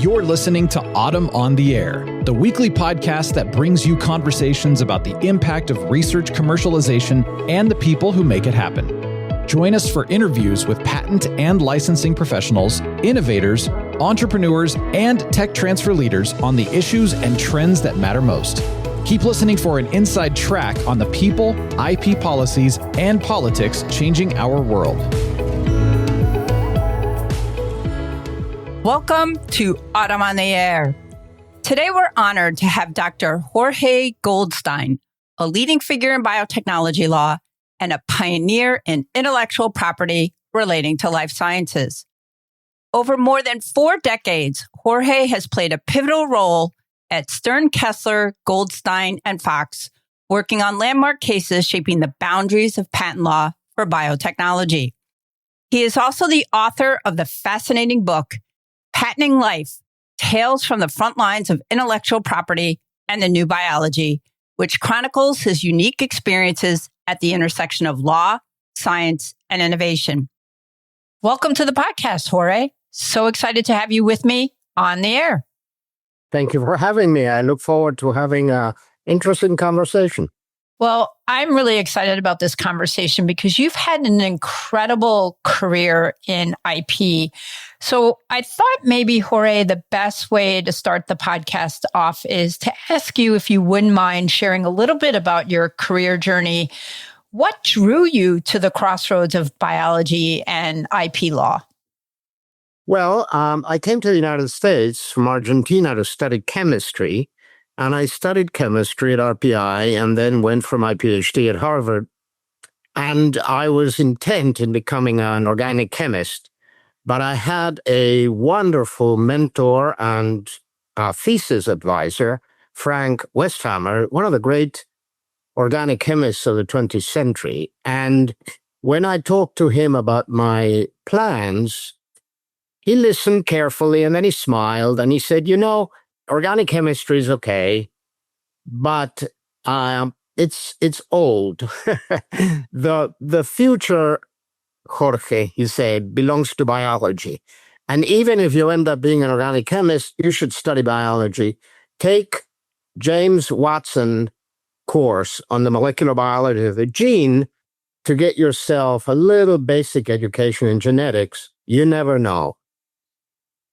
You're listening to Autumn on the Air, the weekly podcast that brings you conversations about the impact of research commercialization and the people who make it happen. Join us for interviews with patent and licensing professionals, innovators, entrepreneurs, and tech transfer leaders on the issues and trends that matter most. Keep listening for an inside track on the people, IP policies, and politics changing our world. Welcome to Autumn on the Air. Today, we're honored to have Dr. Jorge Goldstein, a leading figure in biotechnology law and a pioneer in intellectual property relating to life sciences. Over more than 4 decades, Jorge has played a pivotal role at Stern Kessler Goldstein and Fox, working on landmark cases shaping the boundaries of patent law for biotechnology. He is also the author of the fascinating book, Patenting Life, Tales from the Front Lines of Intellectual Property and the New Biology, which chronicles his unique experiences at the intersection of law, science, and innovation. Welcome to the podcast, Jorge. So excited to have you with me on the air. Thank you for having me. I look forward to having an interesting conversation. Well, I'm really excited about this conversation because you've had an incredible career in IP. So I thought maybe, Jorge, the best way to start the podcast off is to ask you if you wouldn't mind sharing a little bit about your career journey. What drew you to the crossroads of biology and IP law? Well, I came to the United States from Argentina to study chemistry. And I studied chemistry at RPI and then went for my PhD at Harvard. And I was intent in becoming an organic chemist. But I had a wonderful mentor and thesis advisor, Frank Westheimer, one of the great organic chemists of the 20th century. And when I talked to him about my plans, he listened carefully and then he smiled and he said, organic chemistry is okay, but it's old. The future, Jorge, he said, belongs to biology. And even if you end up being an organic chemist, you should study biology. Take James Watson course on the molecular biology of the gene to get yourself a little basic education in genetics. You never know.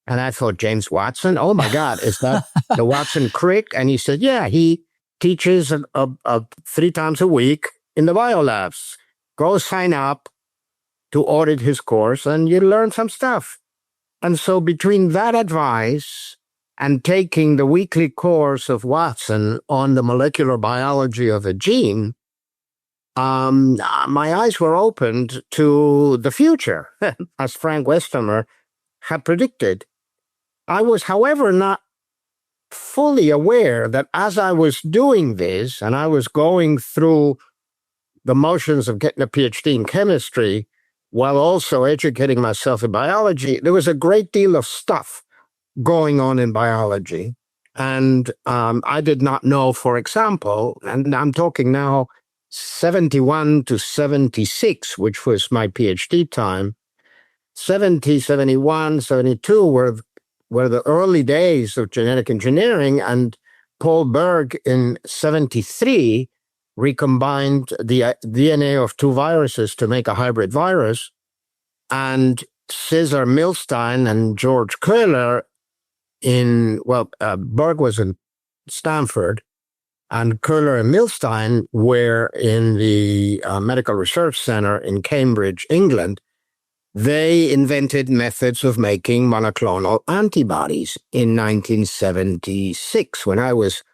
And I thought, James Watson? Oh, my God, is that the Watson Crick? And he said, yeah, he teaches 3 times a week in the biolabs. Go sign up to audit his course and you learn some stuff. And so between that advice and taking the weekly course of Watson on the molecular biology of a gene, my eyes were opened to the future, as Frank Westheimer had predicted. I was, however, not fully aware that as I was doing this, and I was going through the motions of getting a PhD in chemistry, while also educating myself in biology, there was a great deal of stuff going on in biology. And I did not know, for example, and I'm talking now 71 to 76, which was my PhD time, 70, 71, 72 were the early days of genetic engineering, and Paul Berg in 73 recombined the DNA of 2 viruses to make a hybrid virus. And Cesar Milstein and George Köhler Berg was in Stanford, and Köhler and Milstein were in the Medical Research Center in Cambridge, England. They invented methods of making monoclonal antibodies in 1976 when I was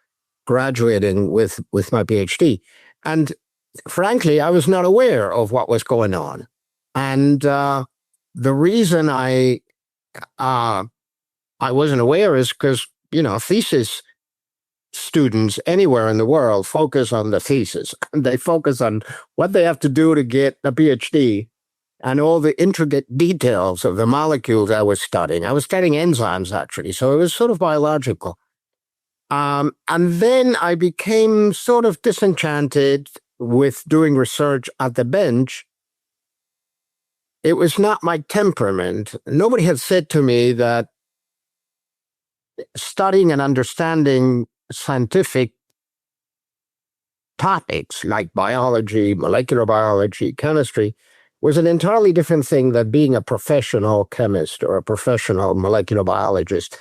graduating with my PhD. And frankly, I was not aware of what was going on. And the reason I wasn't aware is because, thesis students anywhere in the world focus on the thesis. They focus on what they have to do to get a PhD. And all the intricate details of the molecules I was studying. I was studying enzymes, actually, so it was sort of biological. And then I became sort of disenchanted with doing research at the bench. It was not my temperament. Nobody had said to me that studying and understanding scientific topics like biology, molecular biology, chemistry was an entirely different thing than being a professional chemist or a professional molecular biologist,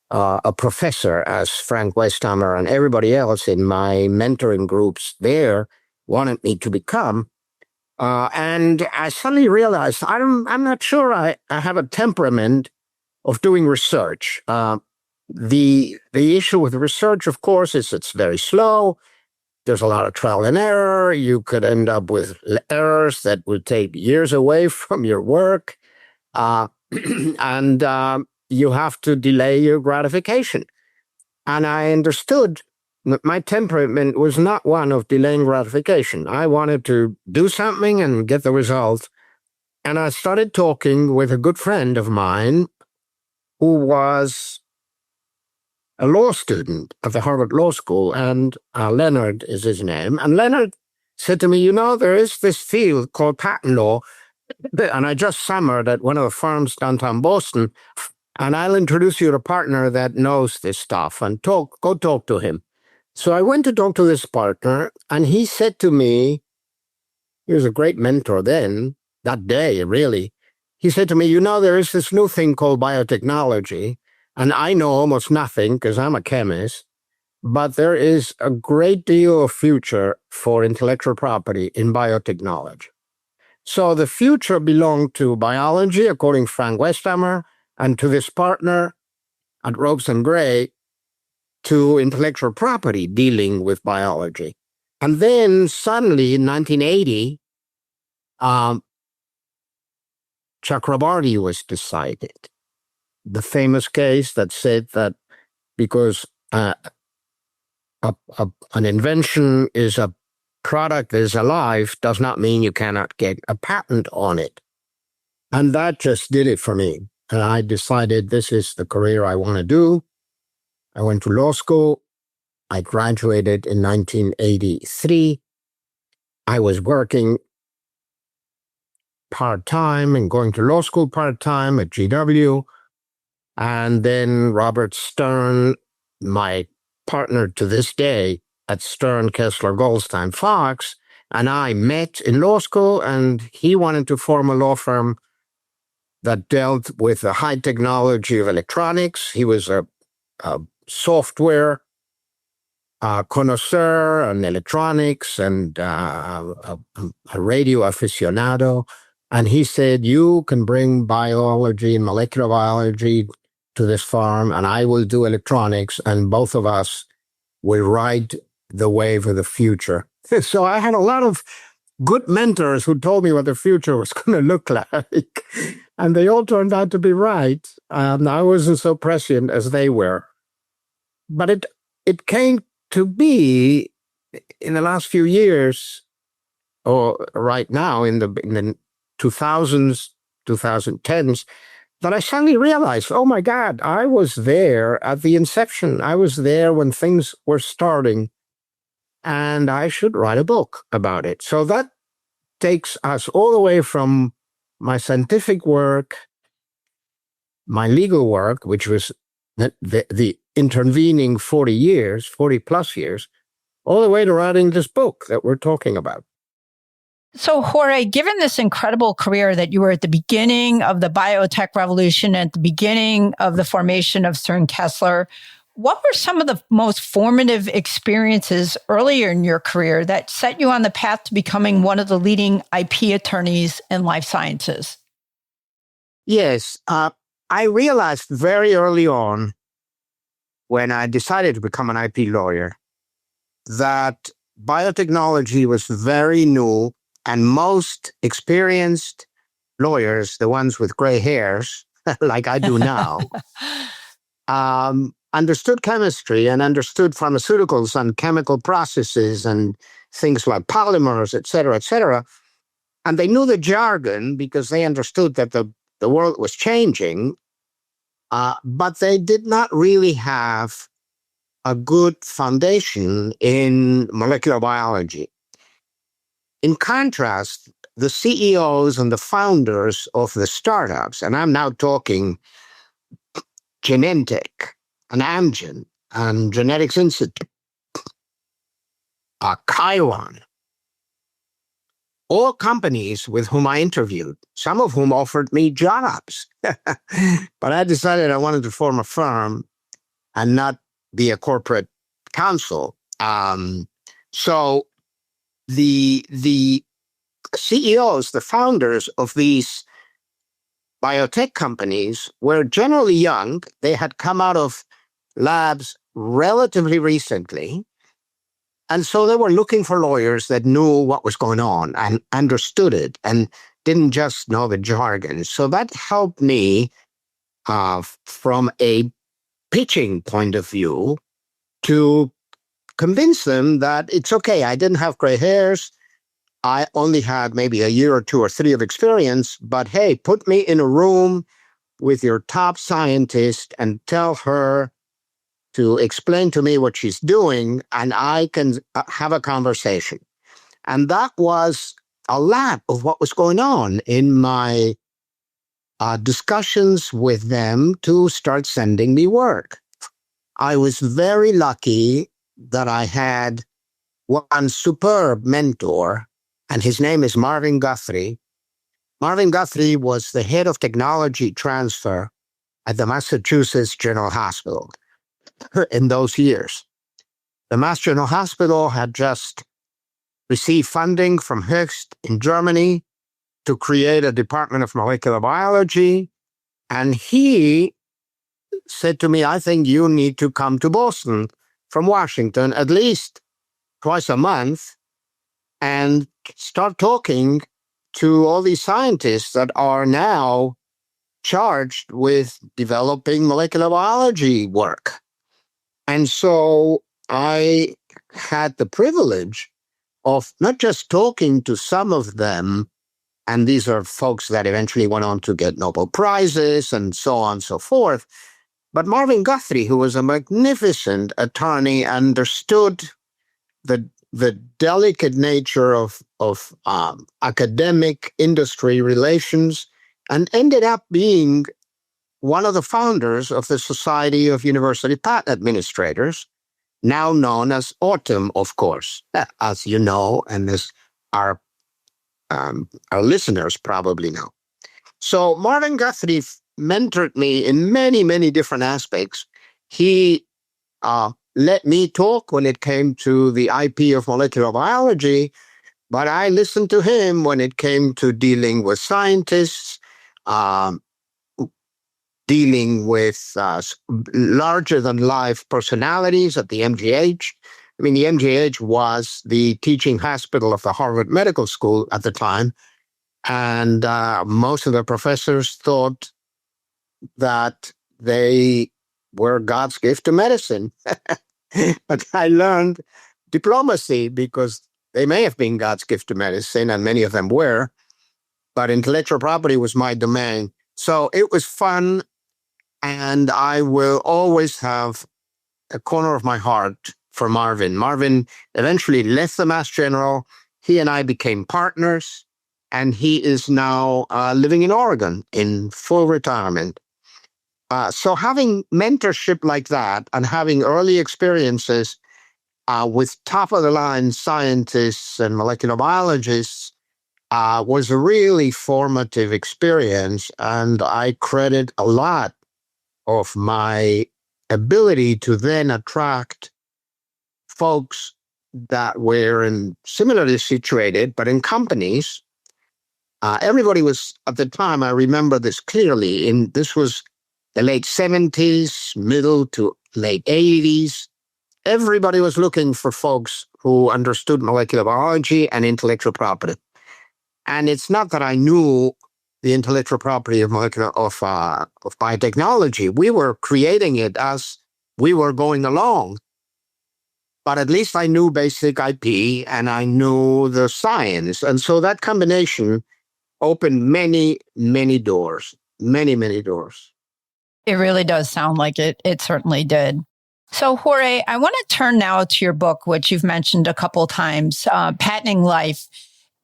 a professor, as Frank Westheimer and everybody else in my mentoring groups there wanted me to become. And I suddenly realized I'm not sure I have a temperament of doing research. The issue with research, of course, is it's very slow. There's a lot of trial and error. You could end up with errors that would take years away from your work. And you have to delay your gratification. And I understood that my temperament was not one of delaying gratification. I wanted to do something and get the result. And I started talking with a good friend of mine who was a law student at the Harvard Law School, and Leonard is his name. And Leonard said to me, there is this field called patent law, and I just summered at one of the firms downtown Boston, and I'll introduce you to a partner that knows this stuff, and go talk to him. So I went to talk to this partner, and he said to me, he was a great mentor then, that day, really. He said to me, there is this new thing called biotechnology, and I know almost nothing because I'm a chemist, but there is a great deal of future for intellectual property in biotechnology. So the future belonged to biology, according to Frank Westheimer, and to this partner at Ropes and Gray, to intellectual property dealing with biology. And then suddenly in 1980, Chakrabarty was decided. The famous case that said that because an invention is a product that is alive does not mean you cannot get a patent on it. And that just did it for me. And I decided this is the career I want to do. I went to law school. I graduated in 1983. I was working part-time and going to law school part-time at GW. And then Robert Stern, my partner to this day at Stern Kessler Goldstein Fox, and I met in law school, and he wanted to form a law firm that dealt with the high technology of electronics. He was a software connoisseur and electronics and a radio aficionado. And he said, you can bring biology and molecular biology to this farm, and I will do electronics, and both of us will ride the wave of the future. So I had a lot of good mentors who told me what the future was going to look like, and they all turned out to be right. I wasn't so prescient as they were. But it came to be in the last few years, or right now in the 2000s, 2010s, that I suddenly realized, oh my God, I was there at the inception. I was there when things were starting, and I should write a book about it. So that takes us all the way from my scientific work, my legal work, which was the intervening 40 plus years, all the way to writing this book that we're talking about. So, Jorge, given this incredible career that you were at the beginning of the biotech revolution, at the beginning of the formation of Stern Kessler, what were some of the most formative experiences earlier in your career that set you on the path to becoming one of the leading IP attorneys in life sciences? Yes, I realized very early on when I decided to become an IP lawyer that biotechnology was very new, and most experienced lawyers, the ones with gray hairs, like I do now, understood chemistry and understood pharmaceuticals and chemical processes and things like polymers, et cetera, and they knew the jargon because they understood that the world was changing, but they did not really have a good foundation in molecular biology. In contrast, the CEOs and the founders of the startups, and I'm now talking Genentech, and Amgen, and Genetics Institute, Chiron, all companies with whom I interviewed, some of whom offered me jobs. But I decided I wanted to form a firm and not be a corporate counsel. So the CEOs, the founders of these biotech companies were generally young. They had come out of labs relatively recently. And so they were looking for lawyers that knew what was going on and understood it and didn't just know the jargon. So that helped me from a pitching point of view to convince them that it's okay. I didn't have gray hairs. I only had maybe a year or 2 or 3 of experience, but hey, put me in a room with your top scientist and tell her to explain to me what she's doing, and I can have a conversation. And that was a lot of what was going on in my discussions with them to start sending me work. I was very lucky that I had one superb mentor, and his name is Marvin Guthrie. Marvin Guthrie was the head of technology transfer at the Massachusetts General Hospital in those years. The Mass General Hospital had just received funding from Höchst in Germany to create a department of molecular biology, and he said to me, I think you need to come to Boston from Washington at least twice a month and start talking to all these scientists that are now charged with developing molecular biology work. And so I had the privilege of not just talking to some of them, and these are folks that eventually went on to get Nobel Prizes and so on and so forth, but Marvin Guthrie, who was a magnificent attorney, understood the delicate nature of academic industry relations and ended up being one of the founders of the Society of University Patent Administrators, now known as AUTM, of course, as you know, and as our listeners probably know. So Marvin Guthrie mentored me in many, many different aspects. He let me talk when it came to the IP of molecular biology, but I listened to him when it came to dealing with scientists, dealing with larger-than-life personalities at the MGH. I mean, the MGH was the teaching hospital of the Harvard Medical School at the time, and most of the professors thought that they were God's gift to medicine. But I learned diplomacy because they may have been God's gift to medicine, and many of them were, but intellectual property was my domain. So it was fun, and I will always have a corner of my heart for Marvin. Marvin eventually left the Mass General. He and I became partners, and he is now living in Oregon in full retirement. So having mentorship like that and having early experiences with top-of-the-line scientists and molecular biologists was a really formative experience, and I credit a lot of my ability to then attract folks that were similarly situated, but in companies. Everybody was, at the time, I remember this clearly, this was the late 70s, middle to late 80s. Everybody was looking for folks who understood molecular biology and intellectual property. And it's not that I knew the intellectual property of biotechnology. We were creating it as we were going along. But at least I knew basic IP and I knew the science. And so that combination opened many, many doors, many, many doors. It really does sound like it. It certainly did. So, Jorge, I want to turn now to your book, which you've mentioned a couple of times, Patenting Life.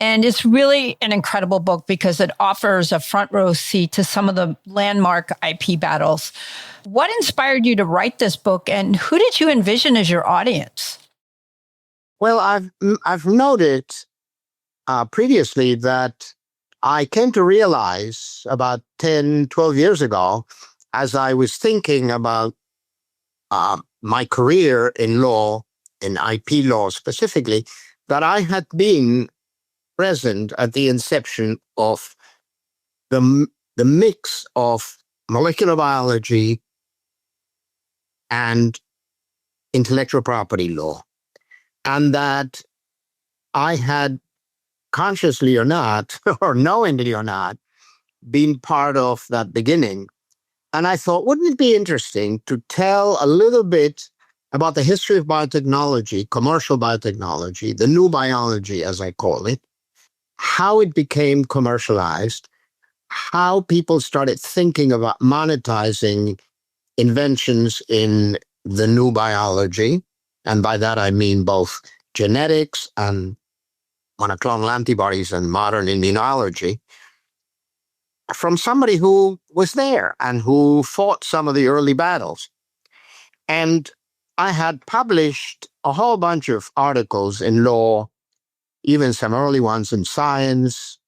And it's really an incredible book because it offers a front row seat to some of the landmark IP battles. What inspired you to write this book, and who did you envision as your audience? Well, I've noted previously that I came to realize about 10, 12 years ago, as I was thinking about my career in law, in IP law specifically, that I had been present at the inception of the mix of molecular biology and intellectual property law. And that I had, consciously or not, or knowingly or not, been part of that beginning. And I thought, wouldn't it be interesting to tell a little bit about the history of biotechnology, commercial biotechnology, the new biology, as I call it, how it became commercialized, how people started thinking about monetizing inventions in the new biology. And by that, I mean both genetics and monoclonal antibodies and modern immunology, from somebody who was there and who fought some of the early battles. And I had published a whole bunch of articles in law, even some early ones in science,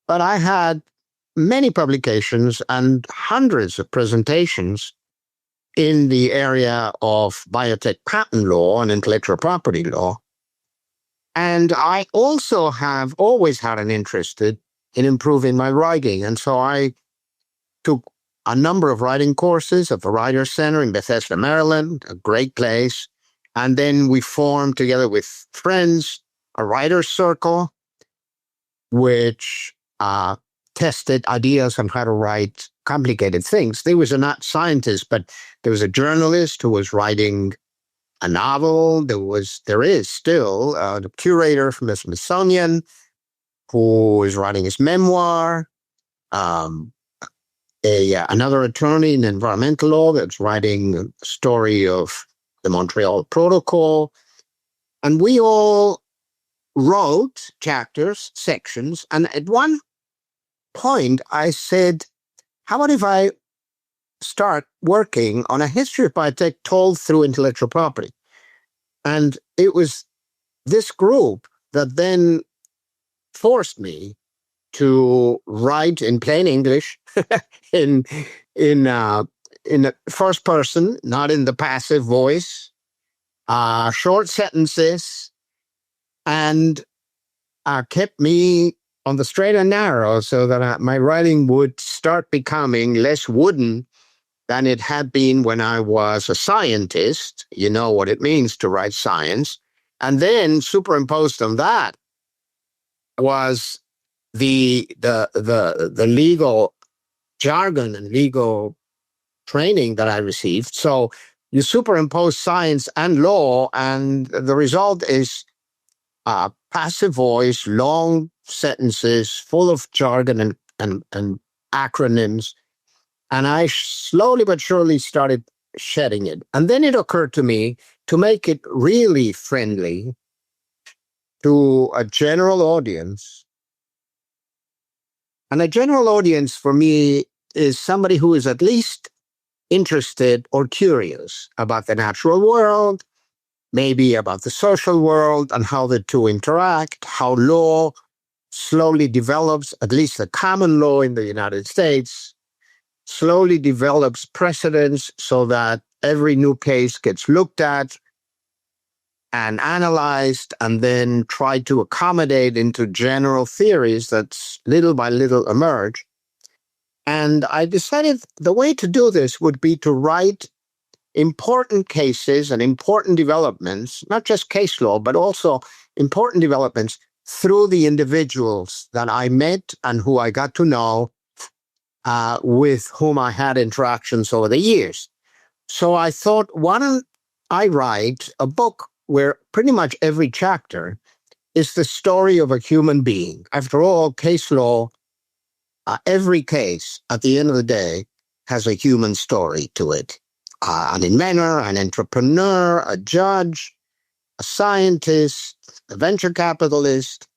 but I had many publications and hundreds of presentations in the area of biotech patent law and intellectual property law. And I also have always had an interest in improving my writing. And so I took a number of writing courses at the Writers Center in Bethesda, Maryland, a great place. And then we formed together with friends a writer's circle, which tested ideas on how to write complicated things. There was a not scientist, but there was a journalist who was writing a novel. There is still the curator from the Smithsonian who is writing his memoir. Another attorney in environmental law that's writing a story of the Montreal Protocol. And we all wrote chapters, sections. And at one point, I said, how about if I start working on a history of biotech told through intellectual property? And it was this group that then forced me to write in plain English, in the first person, not in the passive voice, short sentences, and kept me on the straight and narrow so that my writing would start becoming less wooden than it had been when I was a scientist. You know what it means to write science. And then superimposed on that was the legal jargon and legal training that I received. So you superimpose science and law, and the result is passive voice, long sentences, full of jargon and acronyms. And I slowly but surely started shedding it. And then it occurred to me to make it really friendly to a general audience. And a general audience for me is somebody who is at least interested or curious about the natural world, maybe about the social world and how the two interact, how law slowly develops, at least the common law in the United States, slowly develops precedents so that every new case gets looked at and analyzed and then tried to accommodate into general theories that little by little emerge. And I decided the way to do this would be to write important cases and important developments, not just case law, but also important developments through the individuals that I met and who I got to know, with whom I had interactions over the years. So I thought, why don't I write a book where pretty much every chapter is the story of a human being? After all, case law, every case at the end of the day has a human story to it. An inventor, an entrepreneur, a judge, a scientist, a venture capitalist.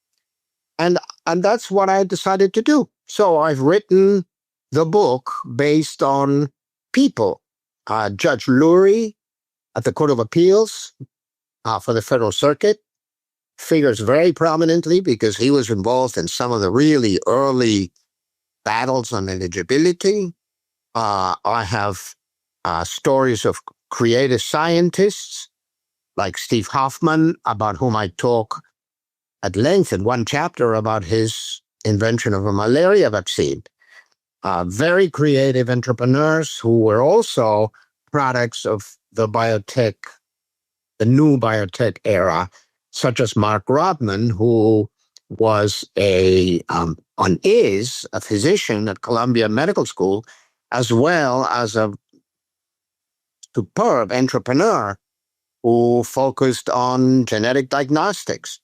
And that's what I decided to do. So I've written the book based on people. Judge Lourie at the Court of Appeals for the Federal Circuit figures very prominently because he was involved in some of the really early battles on eligibility. I have stories of creative scientists like Steve Hoffman, about whom I talk at length in one chapter about his invention of a malaria vaccine. Very creative entrepreneurs who were also products of the new biotech era, such as Mark Rodman, who was a physician at Columbia Medical School, as well as a superb entrepreneur who focused on genetic diagnostics.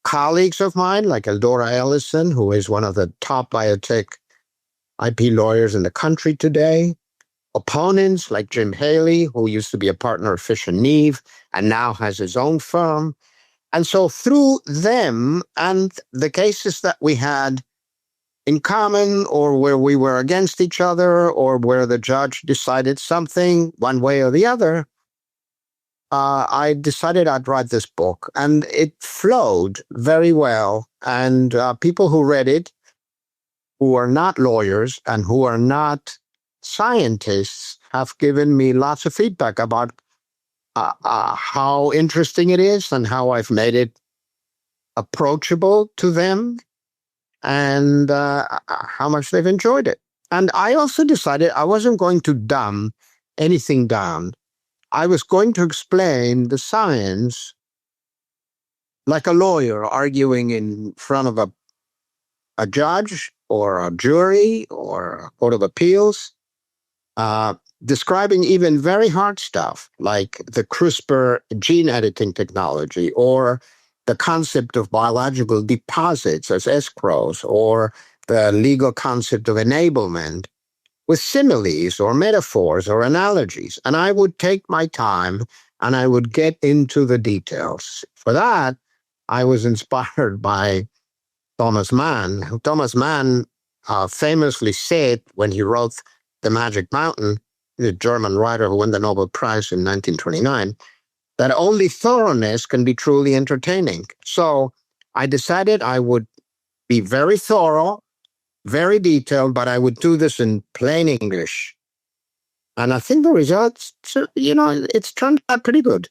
Colleagues of mine, like Eldora Ellison, who is one of the top biotech IP lawyers in the country today. Opponents like Jim Haley, who used to be a partner of Fish and Neve and now has his own firm. And so through them and the cases that we had in common, or where we were against each other, or where the judge decided something one way or the other, I decided I'd write this book. And it flowed very well. And people who read it, who are not lawyers and who are not scientists, have given me lots of feedback about how interesting it is and how I've made it approachable to them, and how much they've enjoyed it. And I also decided I wasn't going to dumb anything down. I was going to explain the science like a lawyer arguing in front of a judge or a jury or a court of appeals, describing even very hard stuff like the CRISPR gene editing technology, or the concept of biological deposits as escrows, or the legal concept of enablement, with similes or metaphors or analogies. And I would take my time and I would get into the details. For that, I was inspired by Thomas Mann. Thomas Mann famously said when he wrote The Magic Mountain, the German writer who won the Nobel Prize in 1929, that only thoroughness can be truly entertaining. So I decided I would be very thorough, very detailed, but I would do this in plain English. And I think the results, it's turned out pretty good.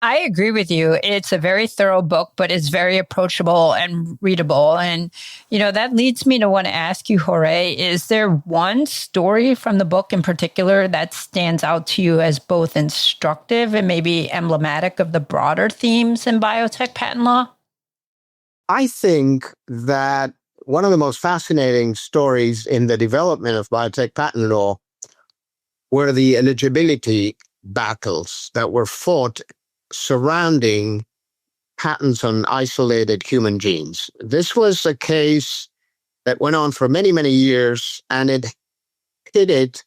I agree with you. It's a very thorough book, but it's very approachable and readable. And, that leads me to want to ask you, Jorge, is there one story from the book in particular that stands out to you as both instructive and maybe emblematic of the broader themes in biotech patent law? I think that one of the most fascinating stories in the development of biotech patent law were the eligibility battles that were fought surrounding patents on isolated human genes. This was a case that went on for many, many years, and it pitted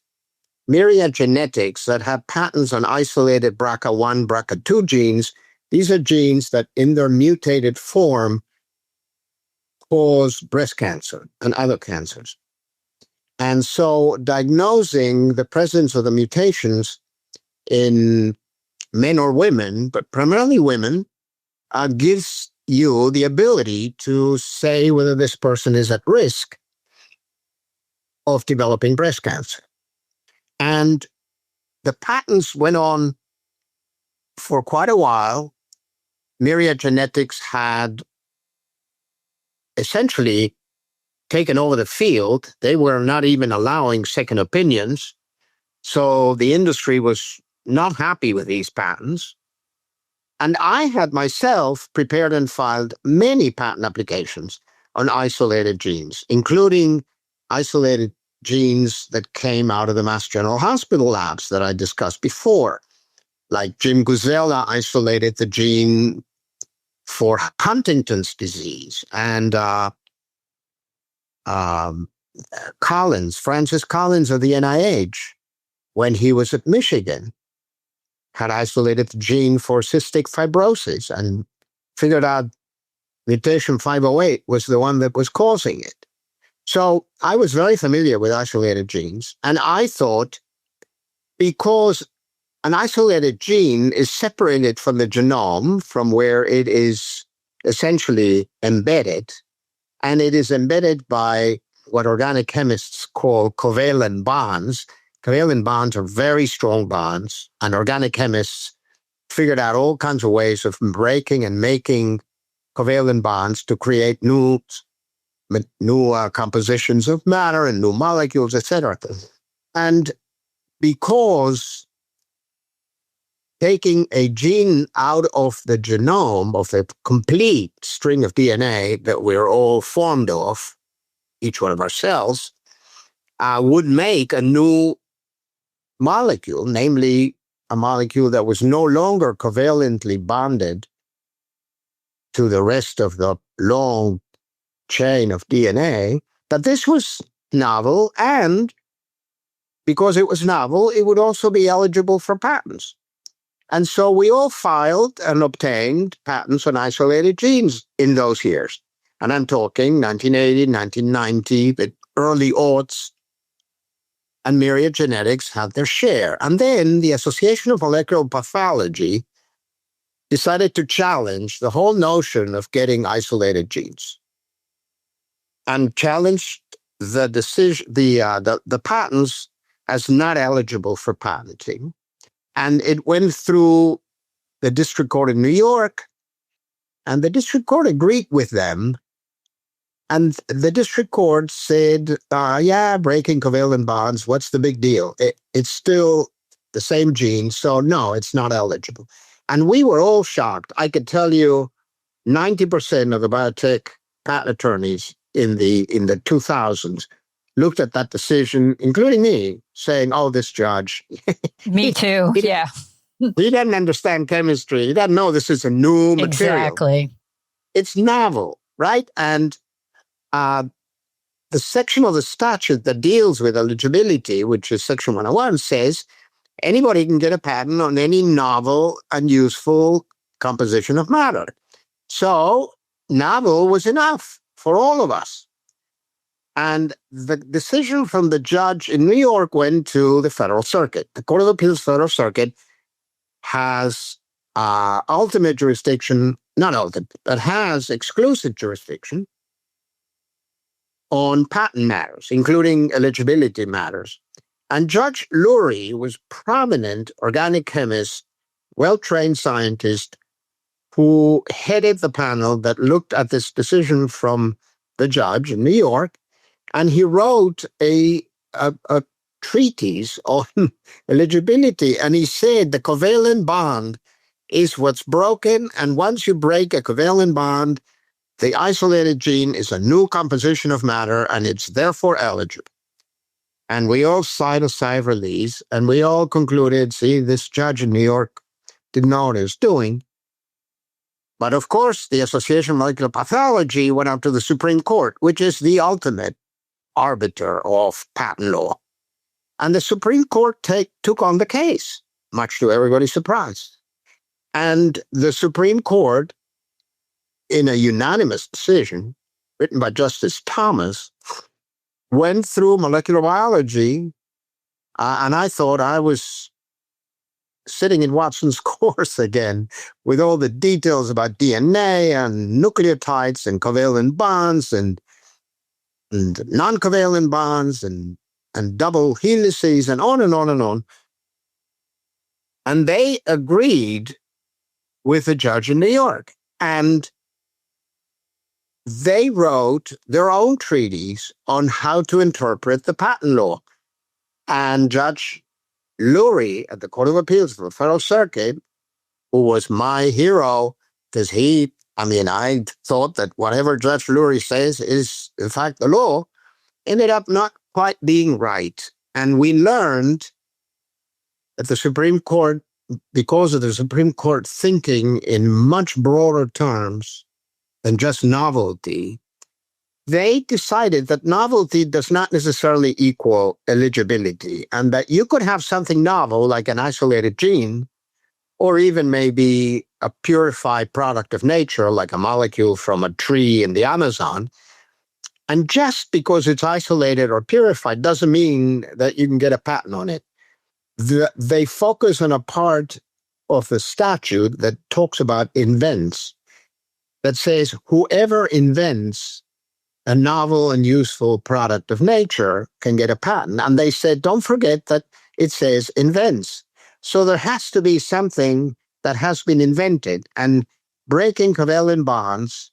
Myriad Genetics that had patents on isolated BRCA1, BRCA2 genes. These are genes that in their mutated form cause breast cancer and other cancers. And so diagnosing the presence of the mutations in men or women, but primarily women, gives you the ability to say whether this person is at risk of developing breast cancer. And the patents went on for quite a while. Myriad Genetics had essentially taken over the field. They were not even allowing second opinions. So the industry was not happy with these patents. And I had myself prepared and filed many patent applications on isolated genes, including isolated genes that came out of the Mass General Hospital labs that I discussed before. Like Jim Guzella isolated the gene for Huntington's disease, and Francis Collins of the NIH, when he was at Michigan, had isolated the gene for cystic fibrosis and figured out mutation 508 was the one that was causing it. So I was very familiar with isolated genes, and I thought because an isolated gene is separated from the genome, from where it is essentially embedded, and it is embedded by what organic chemists call covalent bonds. Covalent bonds are very strong bonds, and organic chemists figured out all kinds of ways of breaking and making covalent bonds to create new compositions of matter and new molecules, etc. And because taking a gene out of the genome of the complete string of DNA that we're all formed of, each one of our cells, would make a new molecule, namely a molecule that was no longer covalently bonded to the rest of the long chain of DNA, that this was novel, and because it was novel, it would also be eligible for patents. And so we all filed and obtained patents on isolated genes in those years. And I'm talking 1980, 1990, the early aughts, and Myriad Genetics had their share. And then the Association of Molecular Pathology decided to challenge the whole notion of getting isolated genes and challenged the decision, the patents as not eligible for patenting. And it went through the district court in New York, and the district court agreed with them. And the district court said, yeah, breaking covalent bonds, what's the big deal? It's still the same gene, so no, it's not eligible. And we were all shocked. I could tell you 90% of the biotech patent attorneys in the 2000s looked at that decision, including me, saying, oh, this judge. Me too, yeah. He didn't understand chemistry. He didn't know this is a new material. Exactly. It's novel, right? And the section of the statute that deals with eligibility, which is Section 101, says anybody can get a patent on any novel and useful composition of matter. So novel was enough for all of us. And the decision from the judge in New York went to the Federal Circuit. The Court of Appeals Federal Circuit has ultimate jurisdiction, not ultimate, but has exclusive jurisdiction on patent matters, including eligibility matters. And Judge Lourie was prominent organic chemist, well-trained scientist who headed the panel that looked at this decision from the judge in New York. And he wrote a treatise on eligibility. And he said the covalent bond is what's broken. And once you break a covalent bond, the isolated gene is a new composition of matter, and it's therefore eligible. And we all sighed a sigh of release, and we all concluded, see, this judge in New York didn't know what he was doing. But of course, the Association of Molecular Pathology went up to the Supreme Court, which is the ultimate arbiter of patent law. And the Supreme Court took on the case, much to everybody's surprise. And the Supreme Court, in a unanimous decision written by Justice Thomas, went through molecular biology, and I thought I was sitting in Watson's course again with all the details about DNA and nucleotides and covalent bonds and non-covalent bonds and double helices and on and on and on. And they agreed with the judge in New York. And they wrote their own treatise on how to interpret the patent law. And Judge Lourie at the Court of Appeals for the Federal Circuit, who was my hero, because I thought that whatever Judge Lourie says is, in fact, the law, ended up not quite being right. And we learned that the Supreme Court, because of the Supreme Court thinking in much broader terms than just novelty, they decided that novelty does not necessarily equal eligibility, and that you could have something novel, like an isolated gene, or even maybe a purified product of nature, like a molecule from a tree in the Amazon. And just because it's isolated or purified doesn't mean that you can get a patent on it. They focus on a part of the statute that talks about invents, that says whoever invents a novel and useful product of nature can get a patent. And they said, don't forget that it says invents. So there has to be something that has been invented. And breaking covalent bonds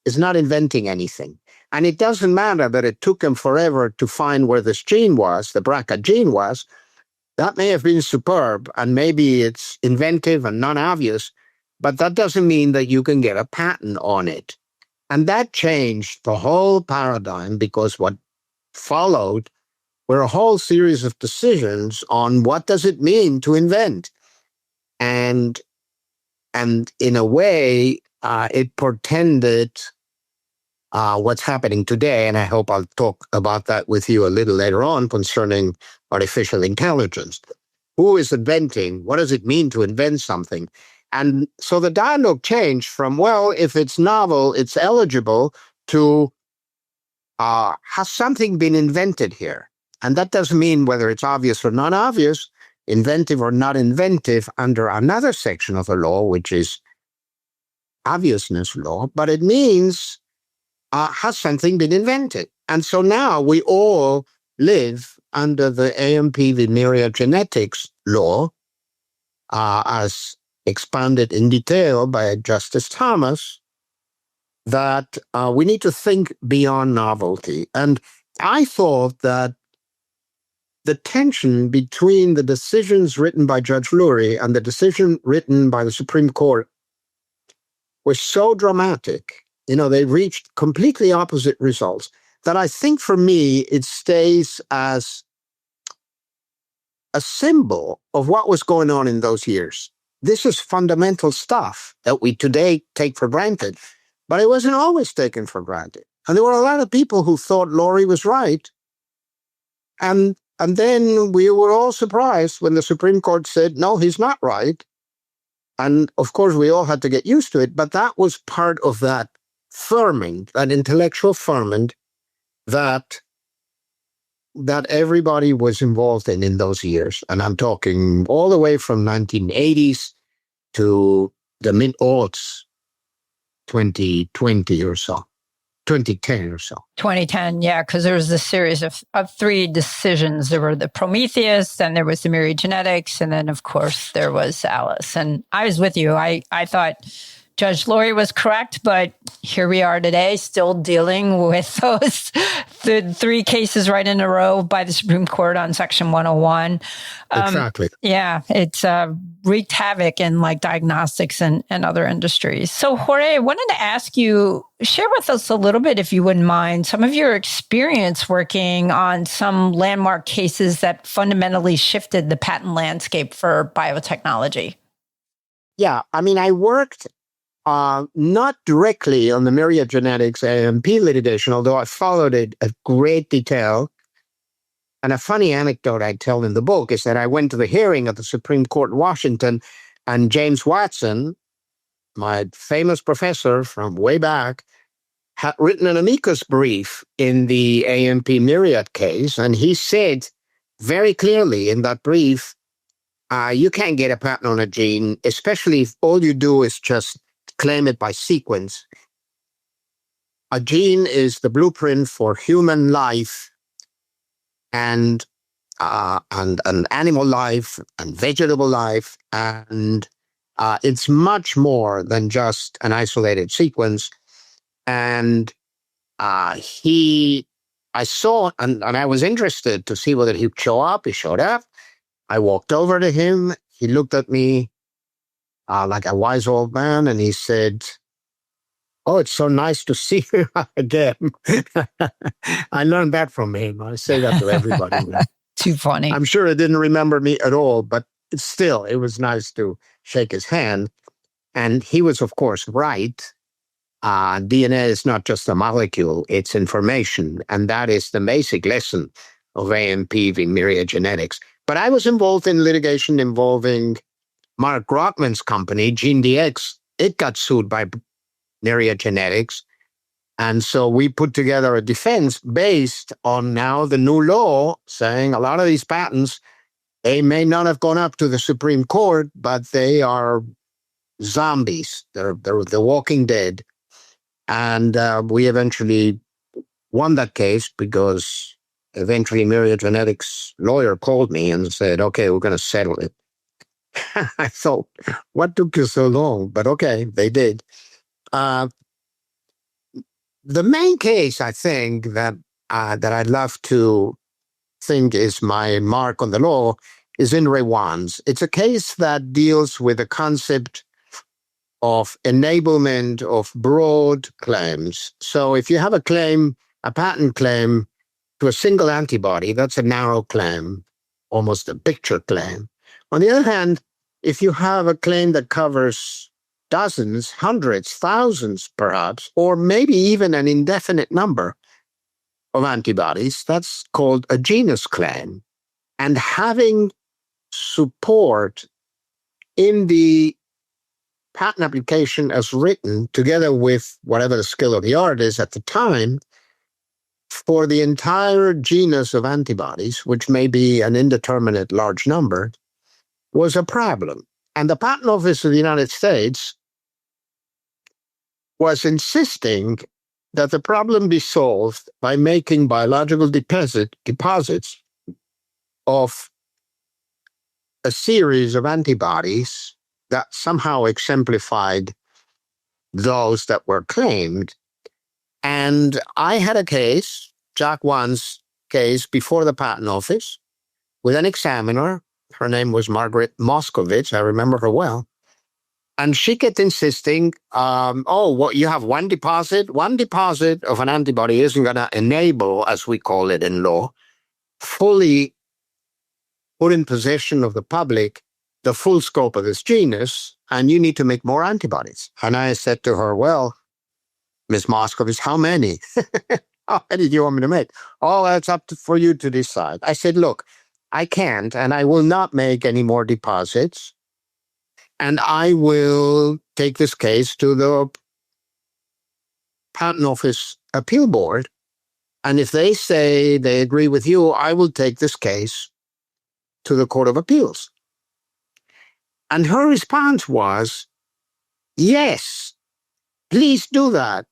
is not inventing anything. And it doesn't matter that it took them forever to find where this gene was, the BRCA gene was. That may have been superb, and maybe it's inventive and non-obvious, but that doesn't mean that you can get a patent on it. And that changed the whole paradigm, because what followed were a whole series of decisions on what does it mean to invent. And in a way, it portended what's happening today, and I hope I'll talk about that with you a little later on concerning artificial intelligence. Who is inventing? What does it mean to invent something? And so the dialogue changed from, well, if it's novel, it's eligible, to has something been invented here? And that doesn't mean whether it's obvious or not obvious, inventive or not inventive under another section of the law, which is obviousness law, but it means has something been invented? And so now we all live under the AMP, the Myriad Genetics law, as expanded in detail by Justice Thomas, that we need to think beyond novelty. And I thought that the tension between the decisions written by Judge Lourie and the decision written by the Supreme Court was so dramatic. You know, they reached completely opposite results, that I think for me, it stays as a symbol of what was going on in those years. This is fundamental stuff that we today take for granted, but it wasn't always taken for granted. And there were a lot of people who thought Lourie was right. And then we were all surprised when the Supreme Court said, no, he's not right. And of course, we all had to get used to it, but that was part of that ferment, that intellectual ferment that everybody was involved in those years. And I'm talking all the way from 1980s to the mid-aughts, 2020 or so, 2010 or so. 2010, yeah, because there was a series of three decisions. There were the Prometheus, then there was the Myriad Genetics, and then, of course, there was Alice. And I was with you. I thought Judge Lourie was correct, but here we are today still dealing with the three cases right in a row by the Supreme Court on Section 101. Exactly. Yeah, it's wreaked havoc in like diagnostics and other industries. So Jorge, I wanted to ask you, share with us a little bit, if you wouldn't mind, some of your experience working on some landmark cases that fundamentally shifted the patent landscape for biotechnology. Yeah, I mean, I worked not directly on the Myriad Genetics AMP litigation, although I followed it at great detail. And a funny anecdote I tell in the book is that I went to the hearing at the Supreme Court in Washington, and James Watson, my famous professor from way back, had written an amicus brief in the AMP Myriad case. And he said very clearly in that brief, you can't get a patent on a gene, especially if all you do is just claim it by sequence. A gene is the blueprint for human life and animal life and vegetable life, and it's much more than just an isolated sequence. And I saw, and I was interested to see whether he'd show up. He showed up. I walked over to him. He looked at me like a wise old man, and he said, "Oh, it's so nice to see you again." I learned that from him. I say that to everybody. Too funny. I'm sure he didn't remember me at all, but still, it was nice to shake his hand. And he was, of course, right. DNA is not just a molecule, it's information. And that is the basic lesson of AMP v. Myriad Genetics. But I was involved in litigation involving Mark Rockman's company, GeneDx, it got sued by Myriad Genetics. And so we put together a defense based on now the new law saying a lot of these patents, they may not have gone up to the Supreme Court, but they are zombies. They're the walking dead. And we eventually won that case because eventually Myriad Genetics' lawyer called me and said, okay, we're going to settle it. I thought, what took you so long? But okay, they did. The main case, I think, that I'd love to think is my mark on the law is in Re Wands. It's a case that deals with the concept of enablement of broad claims. So if you have a claim, a patent claim to a single antibody, that's a narrow claim, almost a picture claim. On the other hand, if you have a claim that covers dozens, hundreds, thousands perhaps, or maybe even an indefinite number of antibodies, that's called a genus claim. And having support in the patent application as written, together with whatever the skill of the art is at the time, for the entire genus of antibodies, which may be an indeterminate large number, was a problem. And the Patent Office of the United States was insisting that the problem be solved by making biological deposits of a series of antibodies that somehow exemplified those that were claimed. And I had a case, Jack Wan's case, before the Patent Office with an examiner. Her name was Margaret Moscovitch. I remember her well. And she kept insisting, you have one deposit. One deposit of an antibody isn't going to enable, as we call it in law, fully put in possession of the public the full scope of this genus, and you need to make more antibodies. And I said to her, well, Ms. Moscovitch, how many? How many do you want me to make? Oh, that's for you to decide. I said, look, I can't, and I will not make any more deposits. And I will take this case to the Patent Office Appeal Board. And if they say they agree with you, I will take this case to the Court of Appeals. And her response was, yes, please do that.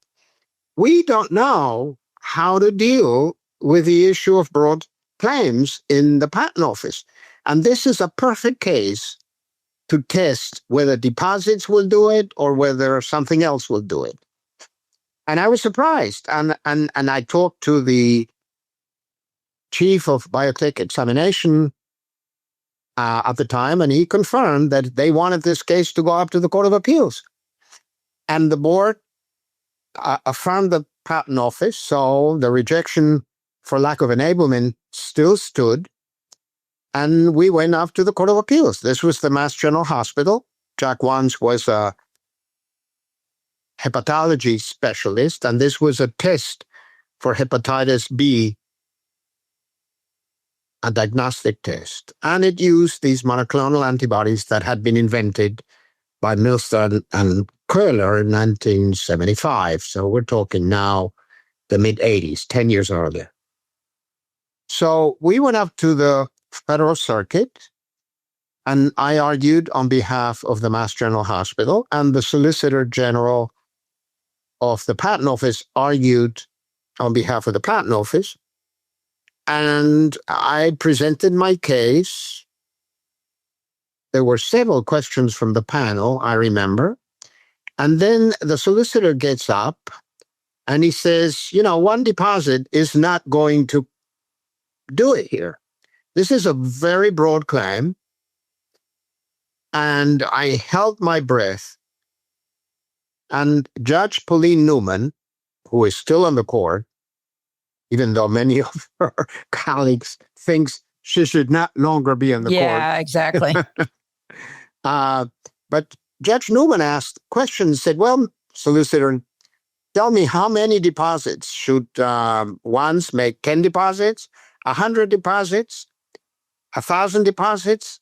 We don't know how to deal with the issue of broad claims in the Patent Office. And this is a perfect case to test whether deposits will do it or whether something else will do it. And I was surprised. And I talked to the chief of Biotech examination at the time, and he confirmed that they wanted this case to go up to the Court of Appeals. And the board affirmed the Patent Office, so the rejection for lack of enablement still stood. And we went up to the Court of Appeals. This was the Mass General Hospital. Jack Wan's was a hepatology specialist, and this was a test for hepatitis B, a diagnostic test. And it used these monoclonal antibodies that had been invented by Milstein and Köhler in 1975. So we're talking now the mid-'80s, 10 years earlier. So we went up to the Federal Circuit, and I argued on behalf of the Mass General Hospital, and the Solicitor General of the Patent Office argued on behalf of the Patent Office. And I presented my case. There were several questions from the panel, I remember. And then the solicitor gets up and he says, one deposit is not going to do it here. This is a very broad claim. And I held my breath. And Judge Pauline Newman, who is still on the court, even though many of her colleagues thinks she should not longer be on the court. Yeah, exactly. But Judge Newman asked questions, said, well, solicitor, tell me how many deposits should ones make 10 deposits, 100 deposits, 1,000 deposits?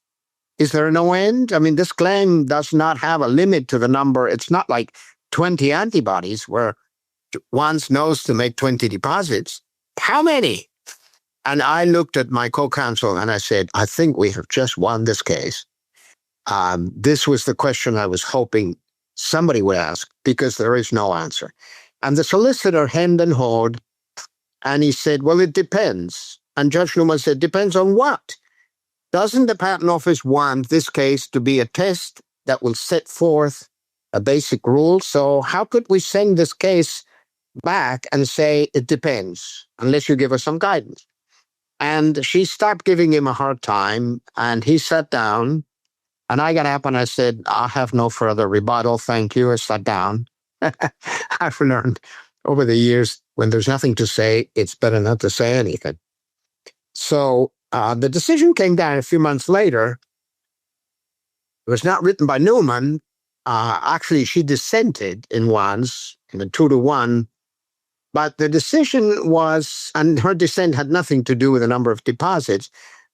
Is there no end? I mean, this claim does not have a limit to the number. It's not like 20 antibodies where one knows to make 20 deposits. How many? And I looked at my co-counsel and I said, I think we have just won this case. This was the question I was hoping somebody would ask, because there is no answer. And the solicitor hemmed and hawed, and he said, well, it depends. And Judge Newman said, depends on what? Doesn't the Patent Office want this case to be a test that will set forth a basic rule? So how could we send this case back and say it depends, unless you give us some guidance? And she stopped giving him a hard time, and he sat down, and I got up and I said, I have no further rebuttal, thank you. I sat down. I've learned over the years, when there's nothing to say, it's better not to say anything. So the decision came down a few months later. It was not written by Newman. Actually, she dissented in once, in a 2-1. But the decision was, and her dissent had nothing to do with the number of deposits.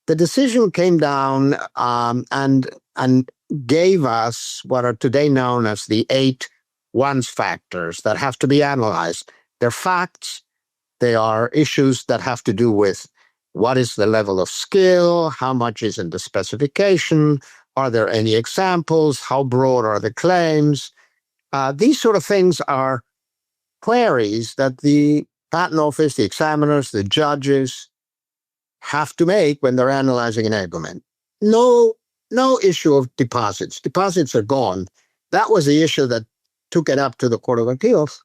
The decision came down and gave us what are today known as the 8 ones factors that have to be analyzed. They're facts. They are issues that have to do with what is the level of skill, how much is in the specification, are there any examples, how broad are the claims. These sort of things are queries that the Patent Office, the examiners, the judges have to make when they're analyzing enablement. No issue of deposits. Deposits are gone. That was the issue that took it up to the Court of Appeals,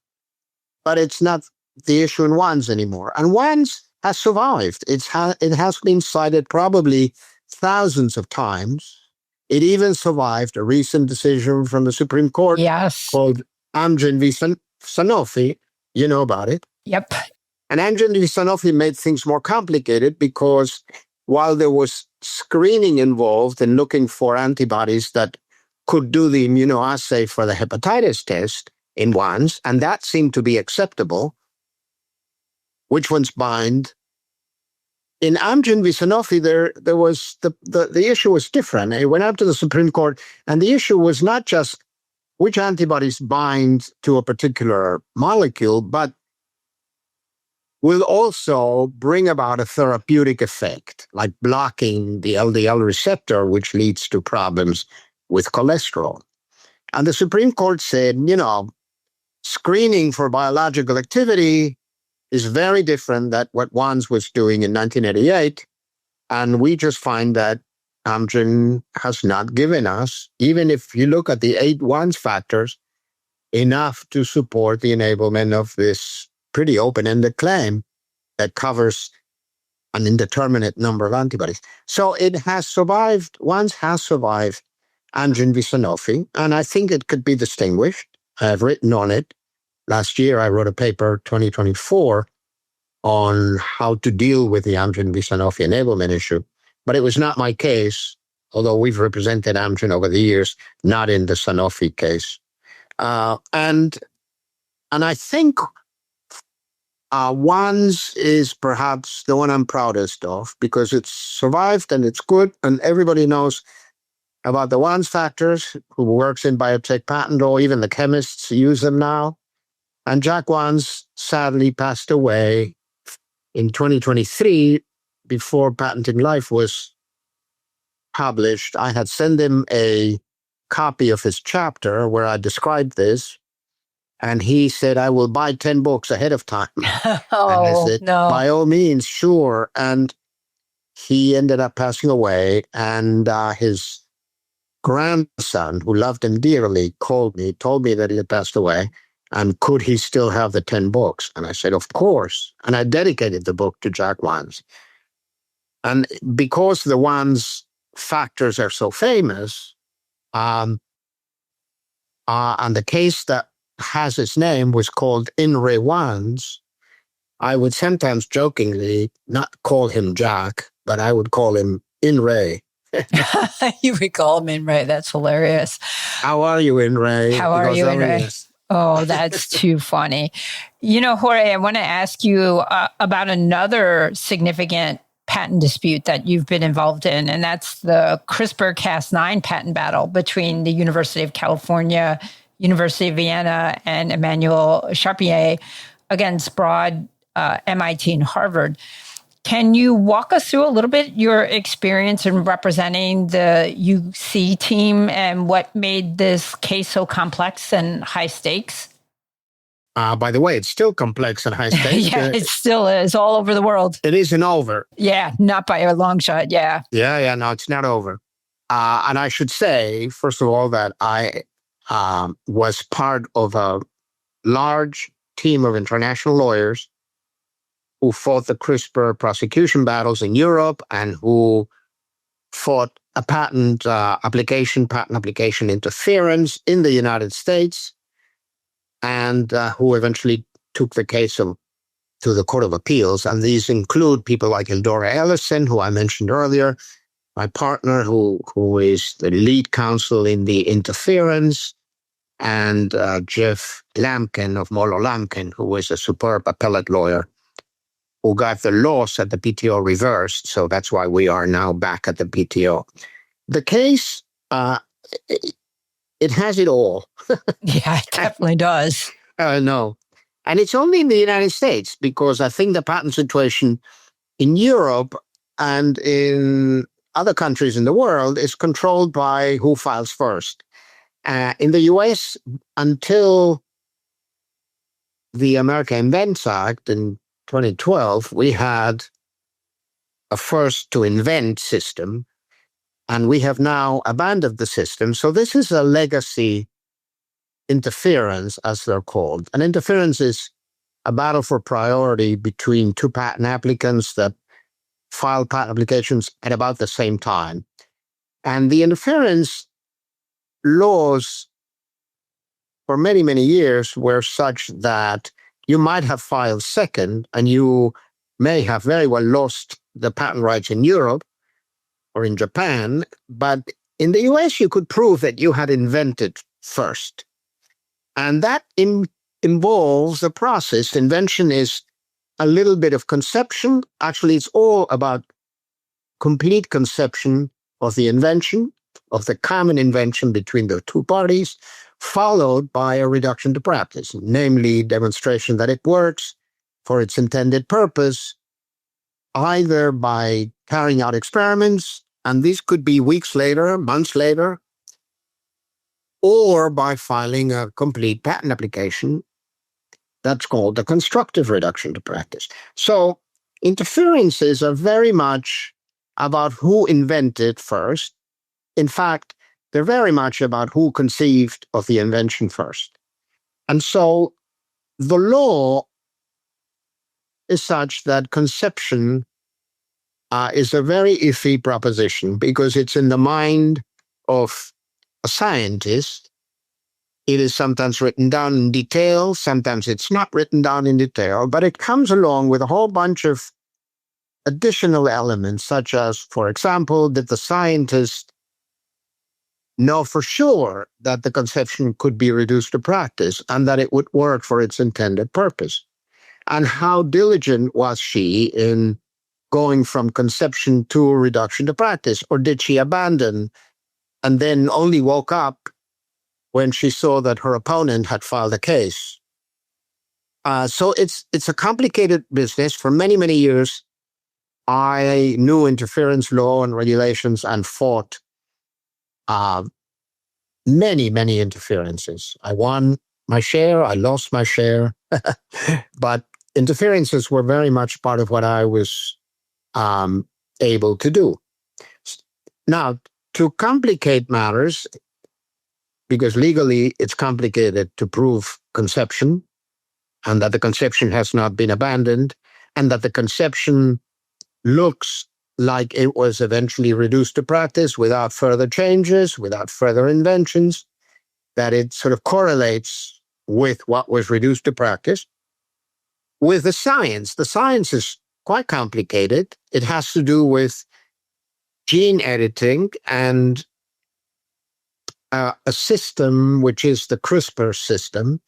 but it's not the issue in ones anymore. And ones has survived. It has been cited probably thousands of times. It even survived a recent decision from the Supreme Court called Amgen v. Sanofi. You know about it. Yep. And Amgen v. Sanofi made things more complicated because while there was screening involved in looking for antibodies that could do the immunoassay for the hepatitis test in ones, and that seemed to be acceptable, which ones bind. In Amgen v. Sanofi, there was the issue was different. It went up to the Supreme Court, and the issue was not just which antibodies bind to a particular molecule, but will also bring about a therapeutic effect, like blocking the LDL receptor, which leads to problems with cholesterol. And the Supreme Court said, screening for biological activity is very different than what ones was doing in 1988. And we just find that Amgen has not given us, even if you look at the 8 ones factors, enough to support the enablement of this pretty open-ended claim that covers an indeterminate number of antibodies. So it has survived, ones has survived Amgen v. Sanofi, and I think it could be distinguished. I have written on it. Last year, I wrote a paper, 2024, on how to deal with the Amgen v. Sanofi enablement issue. But it was not my case, although we've represented Amgen over the years, not in the Sanofi case. And I think ones is perhaps the one I'm proudest of because it's survived and it's good, and everybody knows about the ones factors, who works in biotech patent law, even the chemists use them now. And Jack Wands sadly passed away in 2023 before Patenting Life was published. I had sent him a copy of his chapter where I described this, and he said, I will buy 10 books ahead of time. And I said, no. By all means, sure. And he ended up passing away, and his grandson, who loved him dearly, called me, told me that he had passed away, and could he still have the 10 books? And I said, of course. And I dedicated the book to Jack Wands. And because the ones factors are so famous, and the case that has its name was called In Re Wands, I would sometimes jokingly not call him Jack, but I would call him In Re. You would call him In Re. That's hilarious. How are you, In Re? How are you, In Re? Oh, that's too funny. Jorge, I want to ask you about another significant patent dispute that you've been involved in, and that's the CRISPR-Cas9 patent battle between the University of California, University of Vienna, and Emmanuel Charpentier against Broad, MIT, and Harvard. Can you walk us through a little bit your experience in representing the UC team and what made this case so complex and high stakes? By the way, it's still complex and high stakes. Yeah, it still is all over the world. It isn't over. Yeah, not by a long shot. Yeah. Yeah, no, it's not over. And I should say, first of all, that I was part of a large team of international lawyers who fought the CRISPR prosecution battles in Europe and who fought a patent application interference in the United States, and who eventually took the case to the Court of Appeals. And these include people like Eldora Ellison, who I mentioned earlier, my partner, who is the lead counsel in the interference, and Jeff Lamkin of Molo Lamkin, who is a superb appellate lawyer who got the loss at the PTO reversed. So that's why we are now back at the PTO. The case, it has it all. Yeah, it definitely does. No. And it's only in the United States, because I think the patent situation in Europe and in other countries in the world is controlled by who files first. In the US, until the America Invents Act in 2012, we had a first to invent system, and we have now abandoned the system. So this is a legacy interference, as they're called. An interference is a battle for priority between two patent applicants that file patent applications at about the same time. And the interference laws for many, many years were such that you might have filed second, and you may have very well lost the patent rights in Europe or in Japan, but in the US, you could prove that you had invented first. And that involves a process. Invention is a little bit of conception. Actually, it's all about complete conception of the invention, of the common invention between the two parties, followed by a reduction to practice, namely demonstration that it works for its intended purpose, either by carrying out experiments, and these could be weeks later, months later, or by filing a complete patent application. That's called the constructive reduction to practice. So interferences are very much about who invented first. In fact, they're very much about who conceived of the invention first. And so the law is such that conception is a very iffy proposition, because it's in the mind of a scientist. It is sometimes written down in detail, sometimes it's not written down in detail, but it comes along with a whole bunch of additional elements, such as, for example, did the scientist know for sure that the conception could be reduced to practice and that it would work for its intended purpose? And how diligent was she in going from conception to reduction to practice? Or did she abandon and then only woke up when she saw that her opponent had filed a case? So it's a complicated business. For many, many years, I knew interference law and regulations and fought many, many interferences. I won my share, I lost my share, but interferences were very much part of what I was able to do. Now, to complicate matters, because legally it's complicated to prove conception, and that the conception has not been abandoned, and that the conception looks like it was eventually reduced to practice without further changes, without further inventions, that it sort of correlates with what was reduced to practice. With the science is quite complicated. It has to do with gene editing and a system, which is the CRISPR system,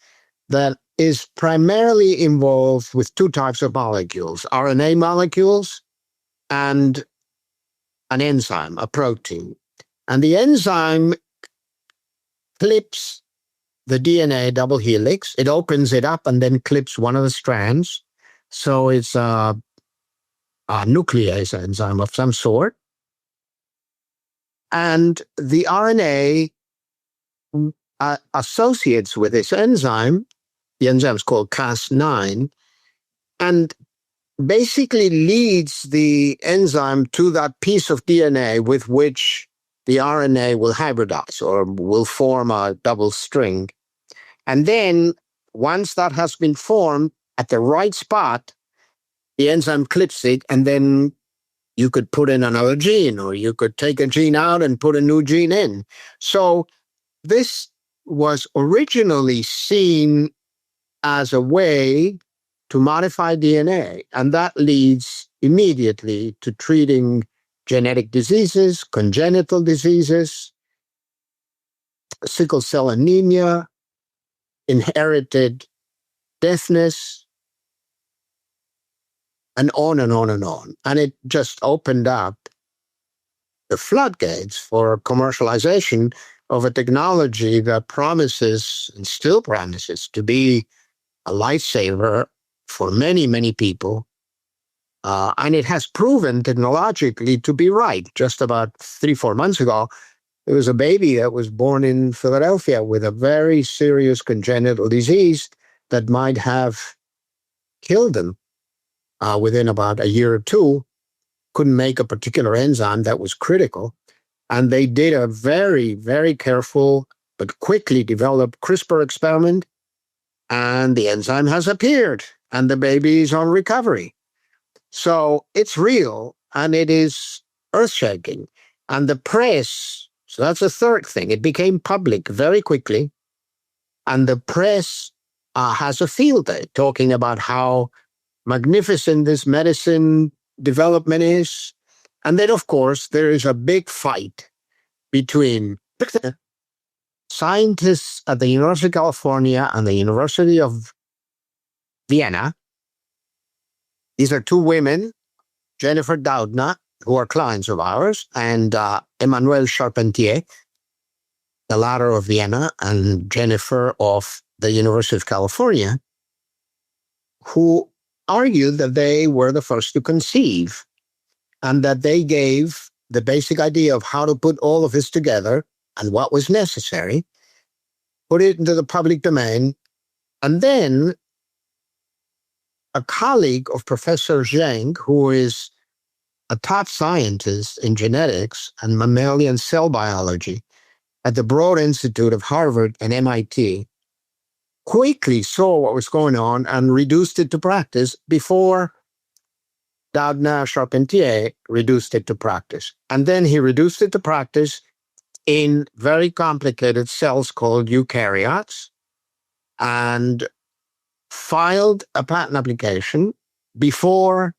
that is primarily involved with two types of molecules: RNA molecules and an enzyme, a protein. And the enzyme clips the DNA double helix. It opens it up and then clips one of the strands. So it's a nuclease enzyme of some sort. And the RNA associates with this enzyme. The enzyme is called Cas9, and basically leads the enzyme to that piece of DNA with which the RNA will hybridize or will form a double string. And then once that has been formed at the right spot, the enzyme clips it, and then you could put in another gene, or you could take a gene out and put a new gene in. So this was originally seen as a way to modify DNA, and that leads immediately to treating genetic diseases, congenital diseases, sickle cell anemia, inherited deafness, and on and on and on. And it just opened up the floodgates for commercialization of a technology that promises, and still promises, to be a lifesaver for many, many people. And it has proven technologically to be right. Just about 3-4 months ago, there was a baby that was born in Philadelphia with a very serious congenital disease that might have killed him within about a year or two. Couldn't make a particular enzyme that was critical. And they did a very, very careful but quickly developed CRISPR experiment, and the enzyme has appeared, and the baby is on recovery. So it's real, and it is earth-shaking. And the press, so that's the third thing, it became public very quickly, and the press has a field day talking about how magnificent this medicine development is. And then, of course, there is a big fight between scientists at the University of California and the University of Vienna. These are two women, Jennifer Doudna, who are clients of ours, and Emmanuelle Charpentier, the latter of Vienna, and Jennifer of the University of California, who argued that they were the first to conceive, and that they gave the basic idea of how to put all of this together and what was necessary, put it into the public domain, and then a colleague of Professor Zhang, who is a top scientist in genetics and mammalian cell biology at the Broad Institute of Harvard and MIT, quickly saw what was going on and reduced it to practice before Doudna Charpentier reduced it to practice. And then he reduced it to practice in very complicated cells called eukaryotes, and filed a patent application before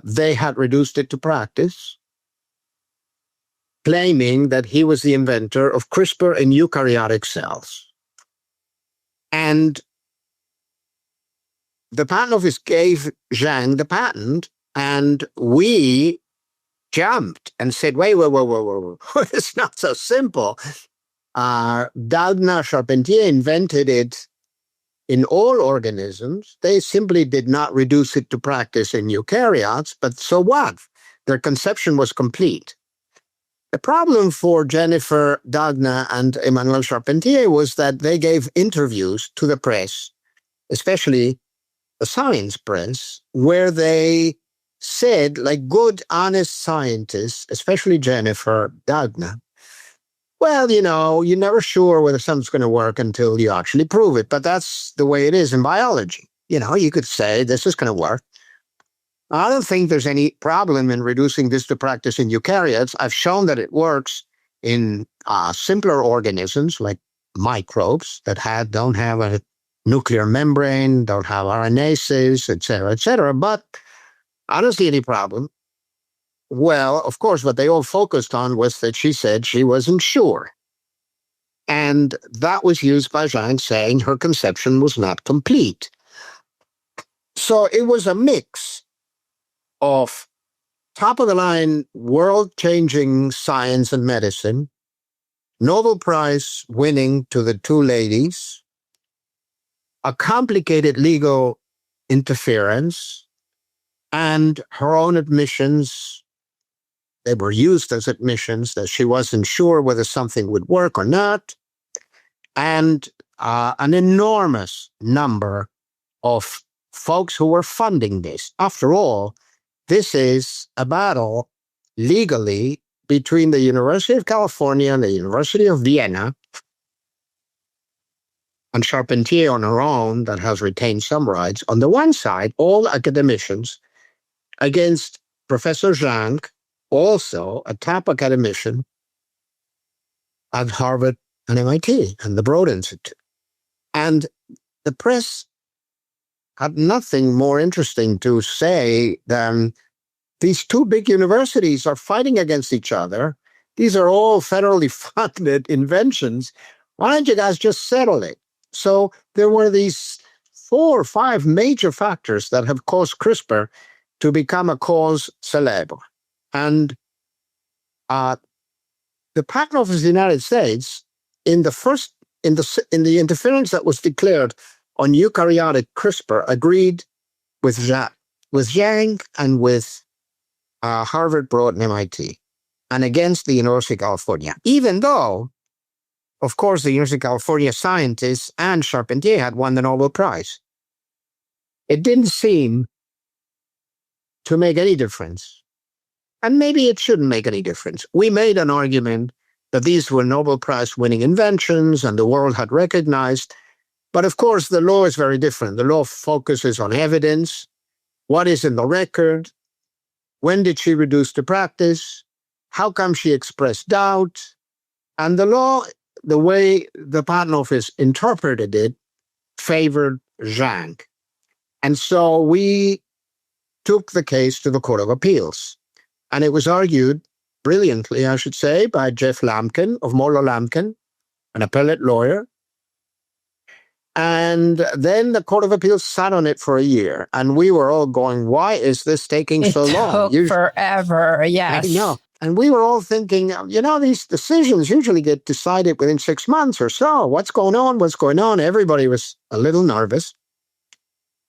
they had reduced it to practice, claiming that he was the inventor of CRISPR in eukaryotic cells. And the patent office gave Zhang the patent, and we jumped and said, wait, it's not so simple. Doudna Charpentier invented it in all organisms. They simply did not reduce it to practice in eukaryotes, but so what? Their conception was complete. The problem for Jennifer Doudna and Emmanuelle Charpentier was that they gave interviews to the press, especially the science press, where they said, like good, honest scientists, especially Jennifer Doudna, well, you're never sure whether something's going to work until you actually prove it. But that's the way it is in biology. You could say this is going to work. I don't think there's any problem in reducing this to practice in eukaryotes. I've shown that it works in simpler organisms like microbes that don't have a nuclear membrane, don't have RNases, et cetera, but I don't see any problem. Well, of course, what they all focused on was that she said she wasn't sure. And that was used by Zhang, saying her conception was not complete. So it was a mix of top of the line, world-changing science and medicine, Nobel Prize winning to the two ladies, a complicated legal interference, and her own admissions. They were used as admissions that she wasn't sure whether something would work or not, and an enormous number of folks who were funding this. After all, this is a battle legally between the University of California and the University of Vienna, and Charpentier on her own, that has retained some rights. On the one side, all academicians, against Professor Zhang, also a top academician at Harvard and MIT and the Broad Institute. And the press had nothing more interesting to say than these two big universities are fighting against each other. These are all federally funded inventions. Why don't you guys just settle it? So there were these 4 or 5 major factors that have caused CRISPR to become a cause célèbre. And the Patent Office of the United States, in the interference that was declared on eukaryotic CRISPR, agreed with Zhang and with Harvard, Broad, and MIT, and against the University of California, even though, of course, the University of California scientists and Charpentier had won the Nobel Prize. It didn't seem to make any difference. And maybe it shouldn't make any difference. We made an argument that these were Nobel Prize-winning inventions and the world had recognized. But of course, the law is very different. The law focuses on evidence, what is in the record, when did she reduce to practice, how come she expressed doubt. And the law, the way the Patent Office interpreted it, favored Zhang. And so we took the case to the Court of Appeals. And it was argued brilliantly, I should say, by Jeff Lamkin of Molo Lamkin, an appellate lawyer. And then the Court of Appeals sat on it for a year. And we were all going, why is this taking so long? It took forever, yes. I know. And we were all thinking, these decisions usually get decided within 6 months or so. What's going on? What's going on? Everybody was a little nervous.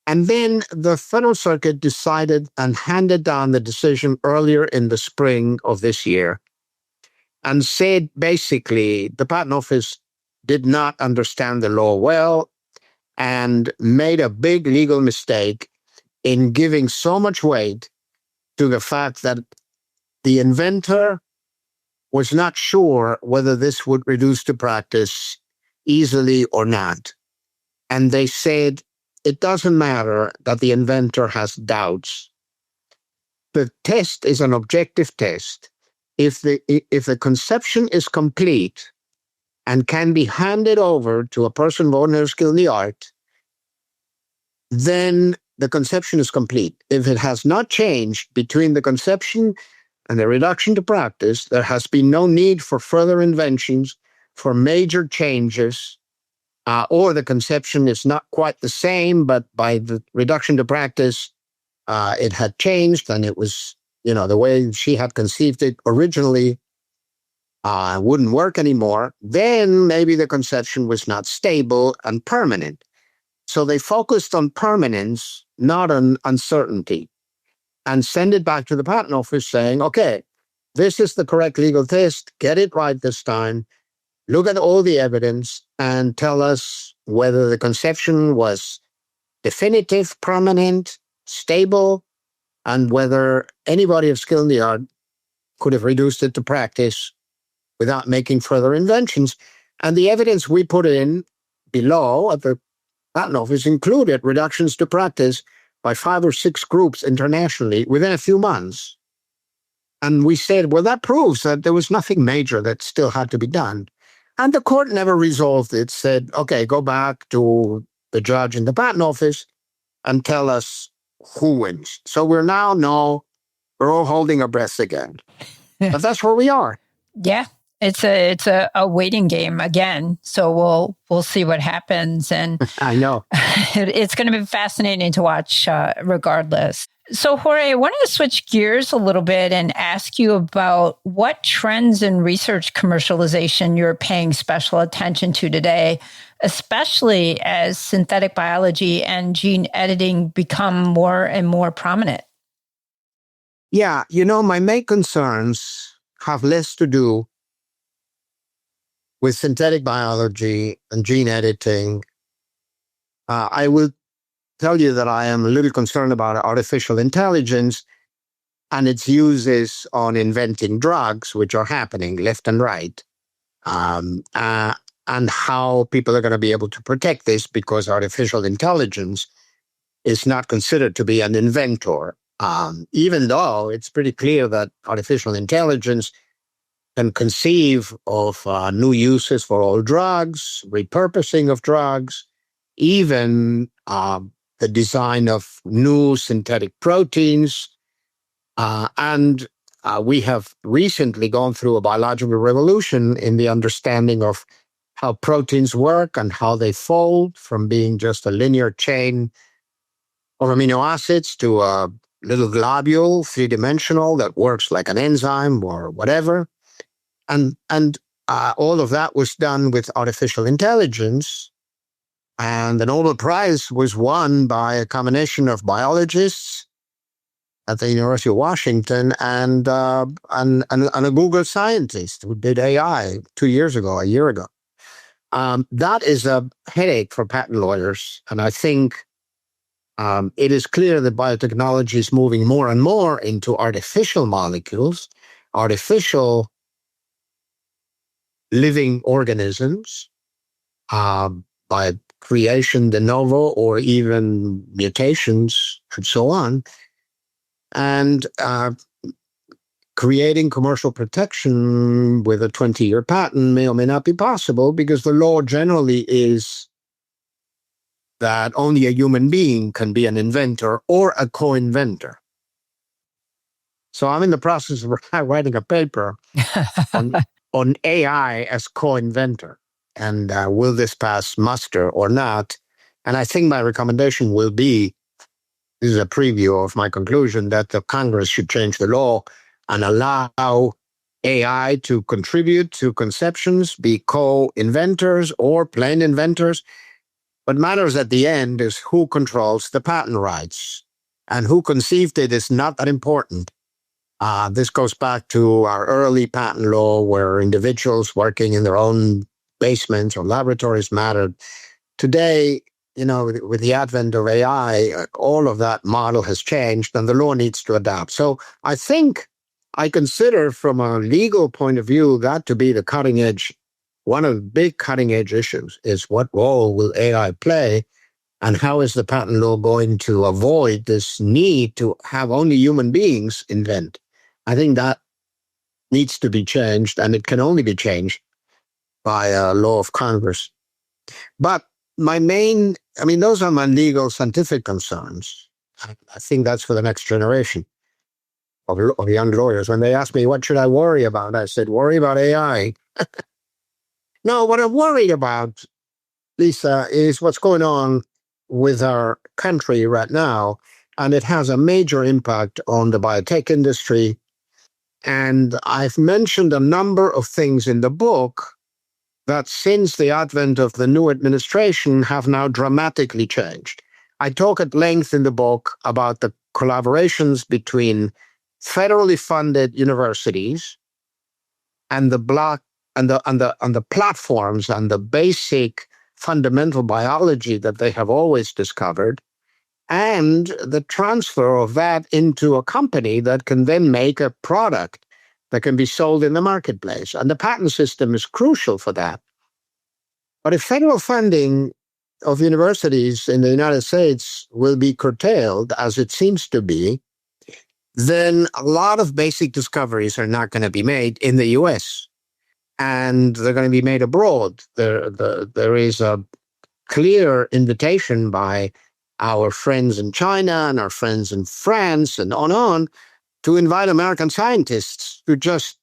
And then the Federal Circuit decided and handed down the decision earlier in the spring of this year and said, basically, the Patent Office did not understand the law well and made a big legal mistake in giving so much weight to the fact that the inventor was not sure whether this would reduce to practice easily or not. And they said, it doesn't matter that the inventor has doubts. The test is an objective test. If the conception is complete and can be handed over to a person of ordinary skill in the art, then the conception is complete. If it has not changed between the conception and the reduction to practice, there has been no need for further inventions, for major changes, or the conception is not quite the same, but by the reduction to practice, it had changed, and it was, the way she had conceived it originally wouldn't work anymore, then maybe the conception was not stable and permanent. So they focused on permanence, not on uncertainty, and send it back to the Patent Office saying, okay, this is the correct legal test, get it right this time, look at all the evidence and tell us whether the conception was definitive, permanent, stable, and whether anybody of skill in the art could have reduced it to practice without making further inventions. And the evidence we put in below at the Patent Office included reductions to practice by 5 or 6 groups internationally within a few months. And we said, well, that proves that there was nothing major that still had to be done. And the court never resolved it, said, okay, go back to the judge in the Patent Office and tell us who wins. So we're all holding our breaths again. But that's where we are. Yeah, it's a waiting game again. So we'll see what happens. And I know. It's going to be fascinating to watch regardless. So, Jorge, I wanted to switch gears a little bit and ask you about what trends in research commercialization you're paying special attention to today, especially as synthetic biology and gene editing become more and more prominent. Yeah, my main concerns have less to do with synthetic biology and gene editing. I will tell you that I am a little concerned about artificial intelligence and its uses on inventing drugs, which are happening left and right, and how people are going to be able to protect this because artificial intelligence is not considered to be an inventor, even though it's pretty clear that artificial intelligence can conceive of new uses for all drugs, repurposing of drugs, even the design of new synthetic proteins. And we have recently gone through a biological revolution in the understanding of how proteins work and how they fold from being just a linear chain of amino acids to a little globule, three-dimensional, that works like an enzyme or whatever. And all of that was done with artificial intelligence. And the Nobel Prize was won by a combination of biologists at the University of Washington and a Google scientist who did AI a year ago. That is a headache for patent lawyers. And I think it is clear that biotechnology is moving more and more into artificial molecules, artificial living organisms, by creation de novo or even mutations and so on. And creating commercial protection with a 20-year patent may or may not be possible because the law generally is that only a human being can be an inventor or a co-inventor. So I'm in the process of writing a paper on AI as co-inventor. And will this pass muster or not? And I think my recommendation will be, this is a preview of my conclusion, that the Congress should change the law and allow AI to contribute to conceptions, be co-inventors or plain inventors. What matters at the end is who controls the patent rights. And who conceived it is not that important. This goes back to our early patent law where individuals working in their own basements or laboratories mattered. Today, with the advent of AI, all of that model has changed and the law needs to adapt. So I think I consider from a legal point of view that to be the cutting edge. One of the big cutting edge issues is what role will AI play and how is the patent law going to avoid this need to have only human beings invent? I think that needs to be changed, and it can only be changed by a law of Congress. But those are my legal scientific concerns. I think that's for the next generation of young lawyers. When they ask me, what should I worry about? I said, worry about AI. No, what I'm worried about, Lisa, is what's going on with our country right now. And it has a major impact on the biotech industry. And I've mentioned a number of things in the book that since the advent of the new administration have now dramatically changed. I talk at length in the book about the collaborations between federally funded universities and the platforms and the basic fundamental biology that they have always discovered, and the transfer of that into a company that can then make a product that can be sold in the marketplace. And the patent system is crucial for that. But if federal funding of universities in the United States will be curtailed, as it seems to be, then a lot of basic discoveries are not going to be made in the US. And they're going to be made abroad. There is a clear invitation by our friends in China and our friends in France and on to invite American scientists to just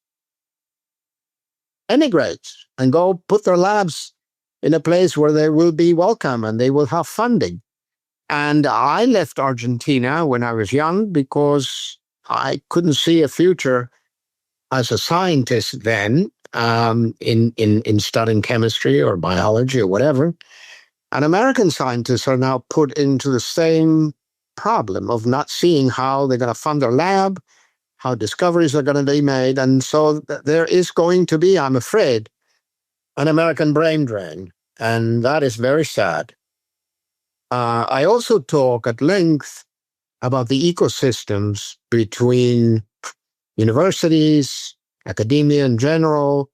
emigrate and go put their labs in a place where they will be welcome and they will have funding. And I left Argentina when I was young because I couldn't see a future as a scientist then in studying chemistry or biology or whatever. And American scientists are now put into the same problem of not seeing how they're going to fund their lab, how discoveries are going to be made. And so there is going to be, I'm afraid, an American brain drain. And that is very sad. I also talk at length about the ecosystems between universities, academia in general,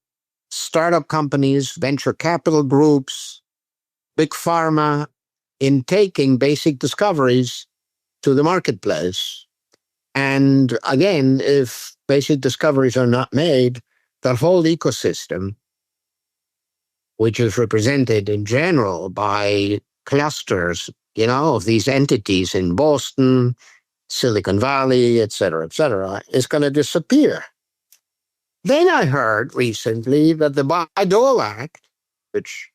startup companies, venture capital groups, big pharma, in taking basic discoveries to the marketplace. And again, if basic discoveries are not made, the whole ecosystem, which is represented in general by clusters, of these entities in Boston, Silicon Valley, et cetera, is going to disappear. Then I heard recently that the Bayh-Dole Act, which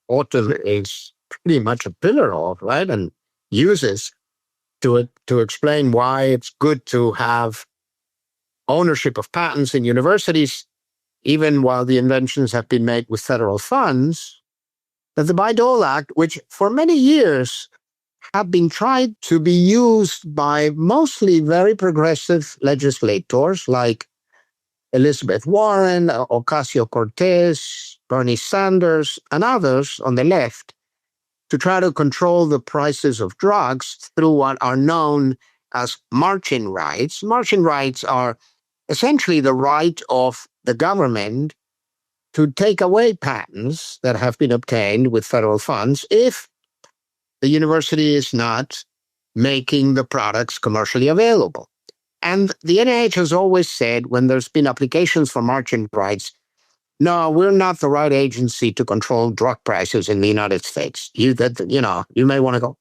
Autumn is pretty much a pillar of, right, and uses to explain why it's good to have ownership of patents in universities, even while the inventions have been made with federal funds, that the Bayh-Dole Act, which for many years have been tried to be used by mostly very progressive legislators like Elizabeth Warren, Ocasio-Cortez, Bernie Sanders, and others on the left, to try to control the prices of drugs through what are known as margin rights. Margin rights are essentially the right of the government to take away patents that have been obtained with federal funds if the university is not making the products commercially available. And the NIH has always said, when there's been applications for margin rights, no, we're not the right agency to control drug prices in the United States. You may want to go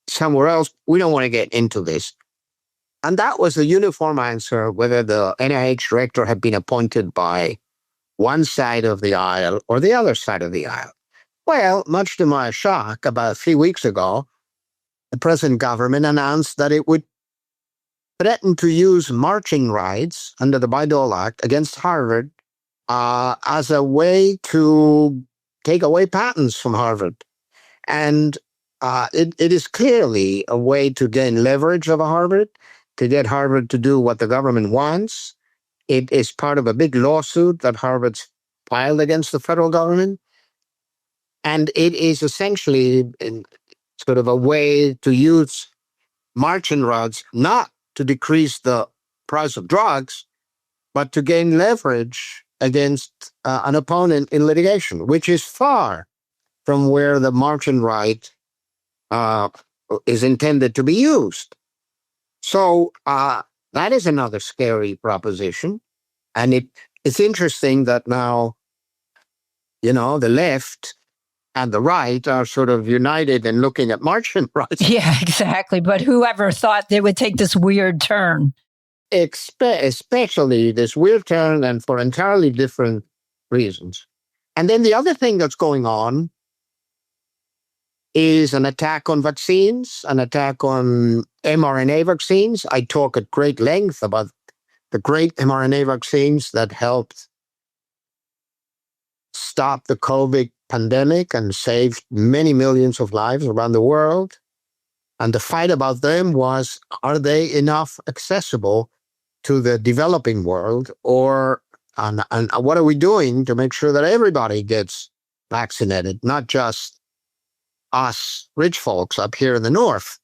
somewhere else. We don't want to get into this. And that was the uniform answer, whether the NIH director had been appointed by one side of the aisle or the other side of the aisle. Well, much to my shock, about 3 weeks ago, the present government announced that it would threaten to use marching rights under the Bayh-Dole Act against Harvard as a way to take away patents from Harvard. And it is clearly a way to gain leverage over Harvard, to get Harvard to do what the government wants. It is part of a big lawsuit that Harvard's filed against the federal government. And it is essentially sort of a way to use margin rights not to decrease the price of drugs, but to gain leverage against an opponent in litigation, which is far from where the margin right is intended to be used. So that is another scary proposition. And it's interesting that now, the left and the right are sort of united in looking at margin rights. Yeah, exactly. But whoever thought they would take this weird turn? Especially this weird turn, and for entirely different reasons. And then the other thing that's going on is an attack on vaccines, an attack on mRNA vaccines. I talk at great length about the great mRNA vaccines that helped stop the COVID pandemic and saved many millions of lives around the world. And the fight about them was, are they enough accessible to the developing world, and what are we doing to make sure that everybody gets vaccinated, not just us rich folks up here in the north?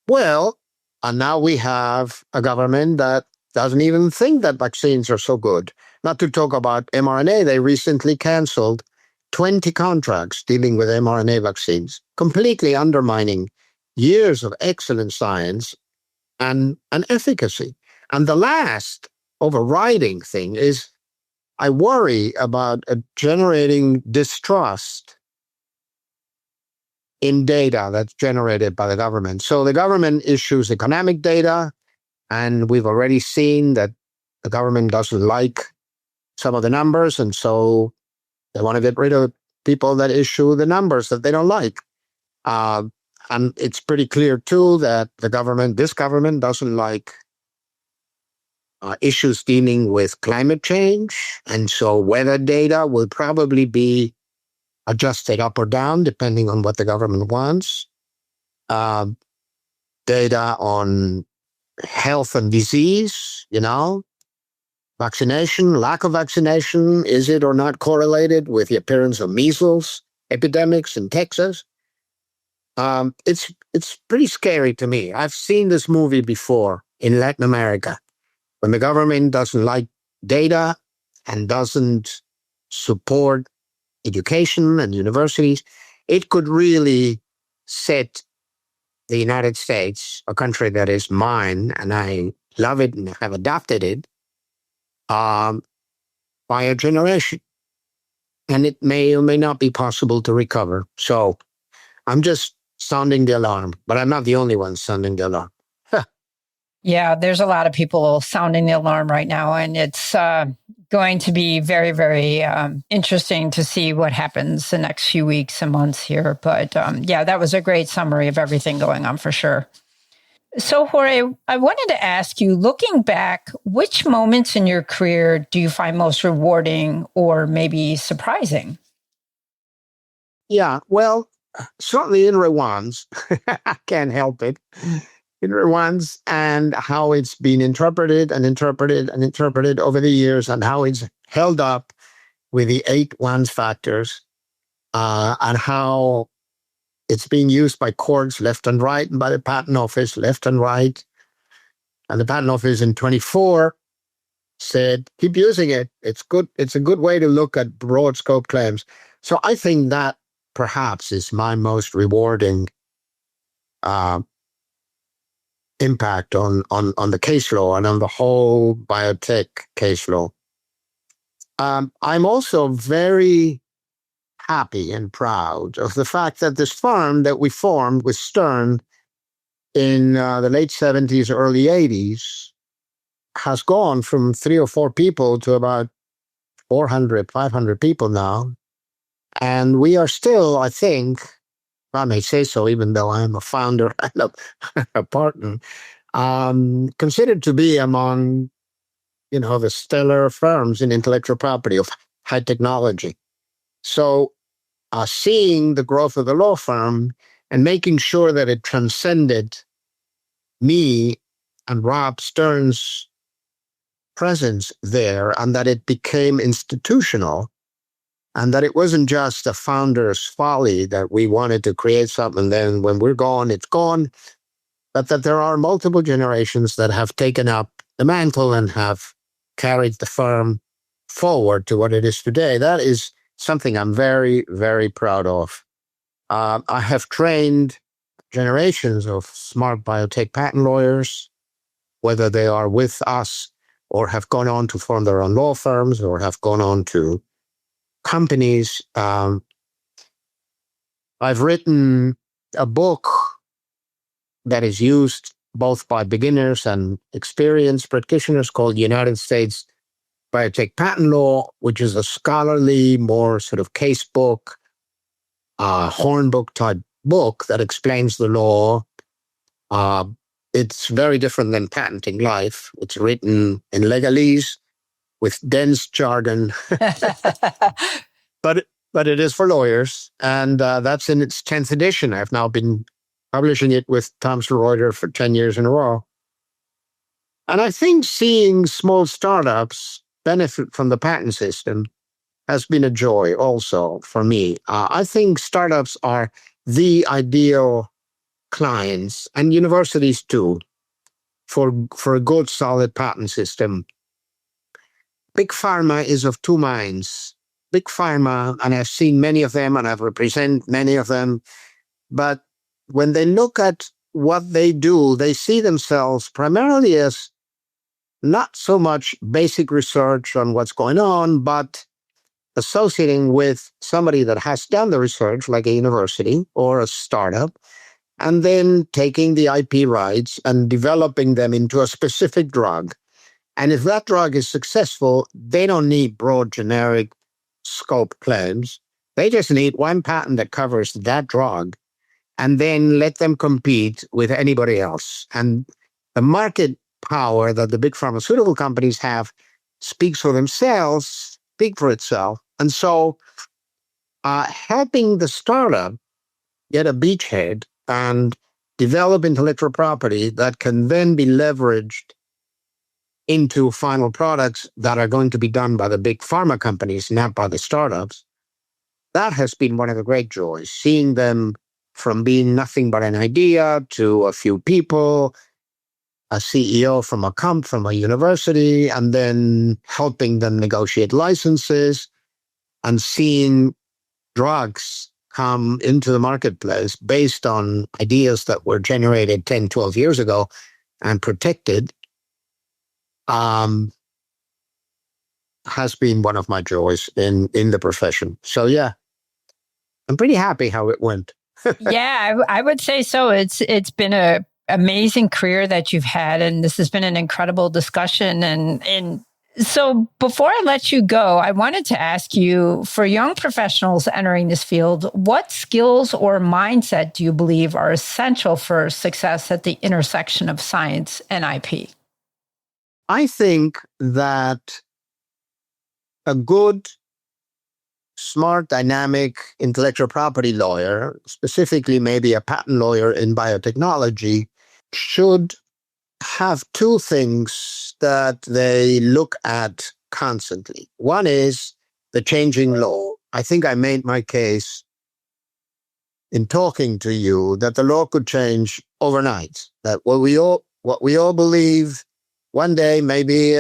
Well, and now we have a government that doesn't even think that vaccines are so good. Not to talk about mRNA, they recently canceled 20 contracts dealing with mRNA vaccines, completely undermining years of excellent science and efficacy. And the last overriding thing is I worry about generating distrust in data that's generated by the government. So the government issues economic data, and we've already seen that the government doesn't like some of the numbers, and so they want to get rid of people that issue the numbers that they don't like. And it's pretty clear, too, that this government doesn't like issues dealing with climate change. And so weather data will probably be adjusted up or down, depending on what the government wants. Data on health and disease, vaccination, lack of vaccination, is it or not correlated with the appearance of measles epidemics in Texas? It's pretty scary to me. I've seen this movie before in Latin America. When the government doesn't like data and doesn't support education and universities, it could really set the United States, a country that is mine, and I love it and have adopted it, by a generation. And it may or may not be possible to recover. So I'm just sounding the alarm, but I'm not the only one sounding the alarm. Yeah, there's a lot of people sounding the alarm right now, and it's going to be very, very interesting to see what happens the next few weeks and months here. But yeah, that was a great summary of everything going on for sure. So, Jorge, I wanted to ask you, looking back, which moments in your career do you find most rewarding or maybe surprising? Yeah, well, certainly in Rwand's, I can't help it. In Rwand's, and how it's been interpreted and interpreted and interpreted over the years, and how it's held up with the 8 ones factors, and how it's being used by courts left and right, and by the patent office left and right. And the patent office in 24 said, keep using it. It's good. It's a good way to look at broad scope claims. So I think that perhaps is my most rewarding impact on the case law and on the whole biotech case law. I'm also very happy and proud of the fact that this firm that we formed with Stern in the late 70s, early 80s, has gone from 3 or 4 people to about 400, 500 people now. And we are still, I think, I may say so, even though I'm a founder and a partner, considered to be among, the stellar firms in intellectual property of high technology. So seeing the growth of the law firm and making sure that it transcended me and Rob Stern's presence there, and that it became institutional, and that it wasn't just a founder's folly that we wanted to create something, then when we're gone, it's gone, but that there are multiple generations that have taken up the mantle and have carried the firm forward to what it is today. That is something I'm very, very proud of. I have trained generations of smart biotech patent lawyers, whether they are with us or have gone on to form their own law firms or have gone on to companies. I've written a book that is used both by beginners and experienced practitioners called United States Biotech Patent Law, which is a scholarly, more sort of case book, hornbook type book that explains the law. It's very different than Patenting Life. It's written in legalese with dense jargon, but it is for lawyers, and that's in its 10th edition. I've now been publishing it with Thomson Reuters for 10 years in a row. And I think seeing small startups benefit from the patent system has been a joy also for me. I think startups are the ideal clients, and universities too, for a good, solid patent system. Big pharma is of 2 minds. Big pharma, and I've seen many of them, and I've represented many of them, but when they look at what they do, they see themselves primarily as not so much basic research on what's going on, but associating with somebody that has done the research, like a university or a startup, and then taking the IP rights and developing them into a specific drug. And if that drug is successful, they don't need broad generic scope claims. They just need one patent that covers that drug. and then let them compete with anybody else. And the market power that the big pharmaceutical companies have speaks for themselves, speak for itself. And so helping the startup get a beachhead and develop intellectual property that can then be leveraged into final products that are going to be done by the big pharma companies, not by the startups. That has been one of the great joys, seeing them from being nothing but an idea to a few people, a CEO from a university, and then helping them negotiate licenses and seeing drugs come into the marketplace based on ideas that were generated 10, 12 years ago and protected, has been one of my joys in the profession. So yeah, I'm pretty happy how it went. Yeah, I would say so. It's been a amazing career that you've had, and this has been an incredible discussion. And so before I let you go, I wanted to ask you, for young professionals entering this field, what skills or mindset do you believe are essential for success at the intersection of science and IP? I think that a good, smart, dynamic intellectual property lawyer, specifically maybe a patent lawyer in biotechnology, should have two things that they look at constantly. One is the changing law. I think I made my case in talking to you that the law could change overnight, that what we all believe one day may be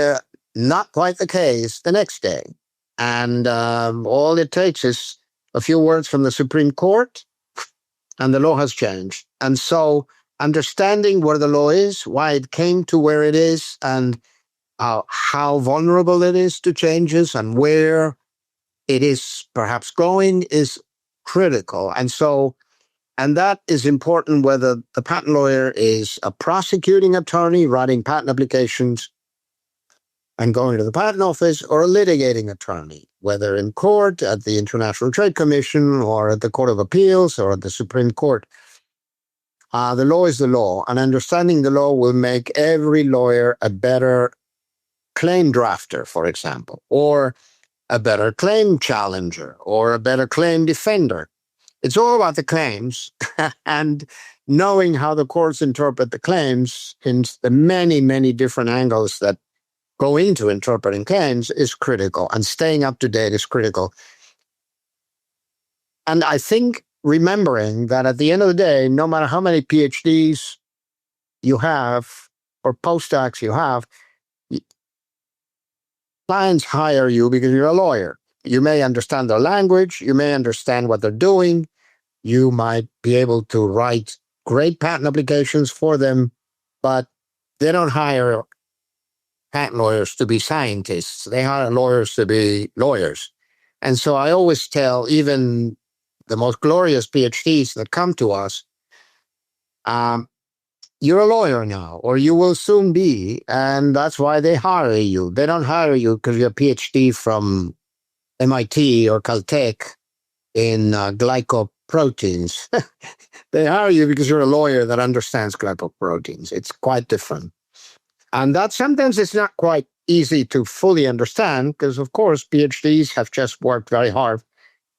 not quite the case the next day. And all it takes is a few words from the Supreme Court, and the law has changed. And so understanding where the law is, why it came to where it is, and how vulnerable it is to changes, and where it is perhaps going is critical. And that is important whether the patent lawyer is a prosecuting attorney writing patent applications and going to the patent office, or a litigating attorney, whether in court, at the International Trade Commission, or at the Court of Appeals, or at the Supreme Court. The law is the law, and understanding the law will make every lawyer a better claim drafter, for example, or a better claim challenger, or a better claim defender. It's all about the claims and knowing how the courts interpret the claims in the many, many different angles that go into interpreting claims is critical, and staying up to date is critical. And I think remembering that at the end of the day, no matter how many PhDs you have or postdocs you have, clients hire you because you're a lawyer. You may understand their language, you may understand what they're doing, you might be able to write great patent applications for them, but they don't hire patent lawyers to be scientists. They hire lawyers to be lawyers. And so I always tell even the most glorious PhDs that come to us, you're a lawyer now, or you will soon be, and that's why they hire you. They don't hire you because you're a PhD from MIT or Caltech in glycoproteins. They hire you because you're a lawyer that understands glycoproteins. It's quite different. And that sometimes it's not quite easy to fully understand because, of course, PhDs have just worked very hard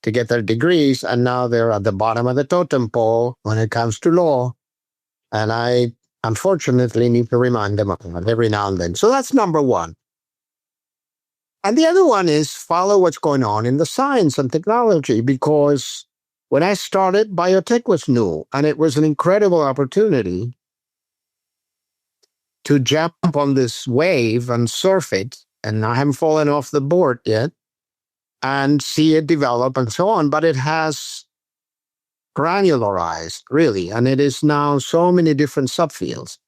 to get their degrees, and now they're at the bottom of the totem pole when it comes to law. And I, unfortunately, need to remind them of that every now and then. So that's number one. And the other one is follow what's going on in the science and technology, because when I started, biotech was new, and it was an incredible opportunity to jump on this wave and surf it, and I haven't fallen off the board yet, and see it develop and so on. But it has granularized, really, and it is now so many different subfields.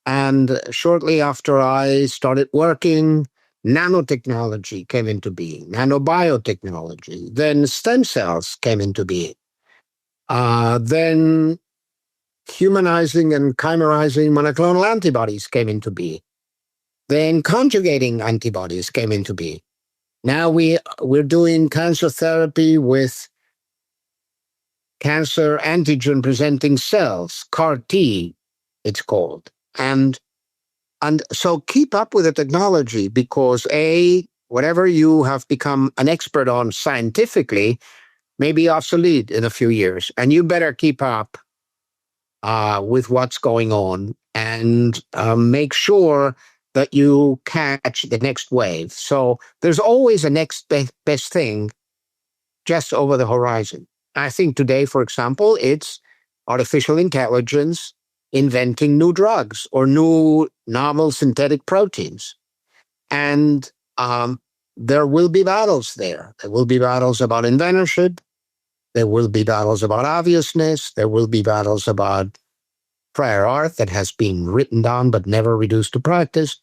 And shortly after I started working, nanotechnology came into being, nanobiotechnology, then stem cells came into being, then humanizing and chimerizing monoclonal antibodies came into being. Then conjugating antibodies came into being. Now we're doing cancer therapy with cancer antigen presenting cells, CAR T, it's called. And so keep up with the technology because whatever you have become an expert on scientifically may be obsolete in a few years. And you better keep up with what's going on and make sure that you catch the next wave. So there's always a next best thing just over the horizon. I think today, for example, it's artificial intelligence inventing new drugs or new novel synthetic proteins. And there will be battles there. There will be battles about inventorship. There will be battles about obviousness. There will be battles about prior art that has been written down but never reduced to practice.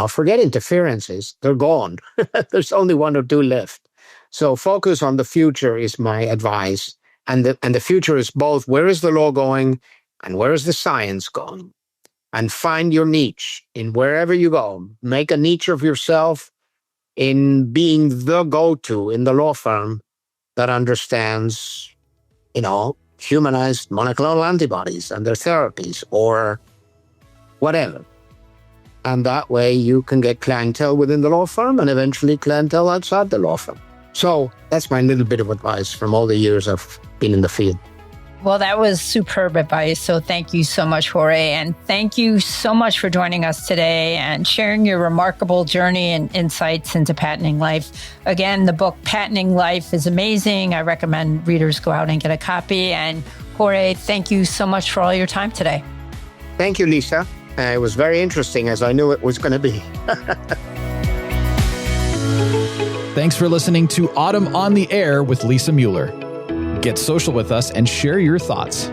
Forget interferences. They're gone. There's only one or two left. So focus on the future is my advice. And the future is both where is the law going and where is the science going? And find your niche in wherever you go. Make a niche of yourself in being the go-to in the law firm that understands, humanized monoclonal antibodies and their therapies or whatever. And that way you can get clientele within the law firm and eventually clientele outside the law firm. So that's my little bit of advice from all the years I've been in the field. Well, that was superb advice. So thank you so much, Jorge. And thank you so much for joining us today and sharing your remarkable journey and insights into patenting life. Again, the book Patenting Life is amazing. I recommend readers go out and get a copy. And Jorge, thank you so much for all your time today. Thank you, Lisa. It was very interesting, as I knew it was going to be. Thanks for listening to Autumn on the Air with Lisa Mueller. Get social with us and share your thoughts.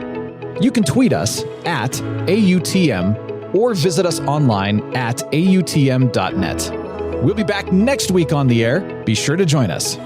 You can tweet us at AUTM or visit us online at AUTM.net. We'll be back next week on the air. Be sure to join us.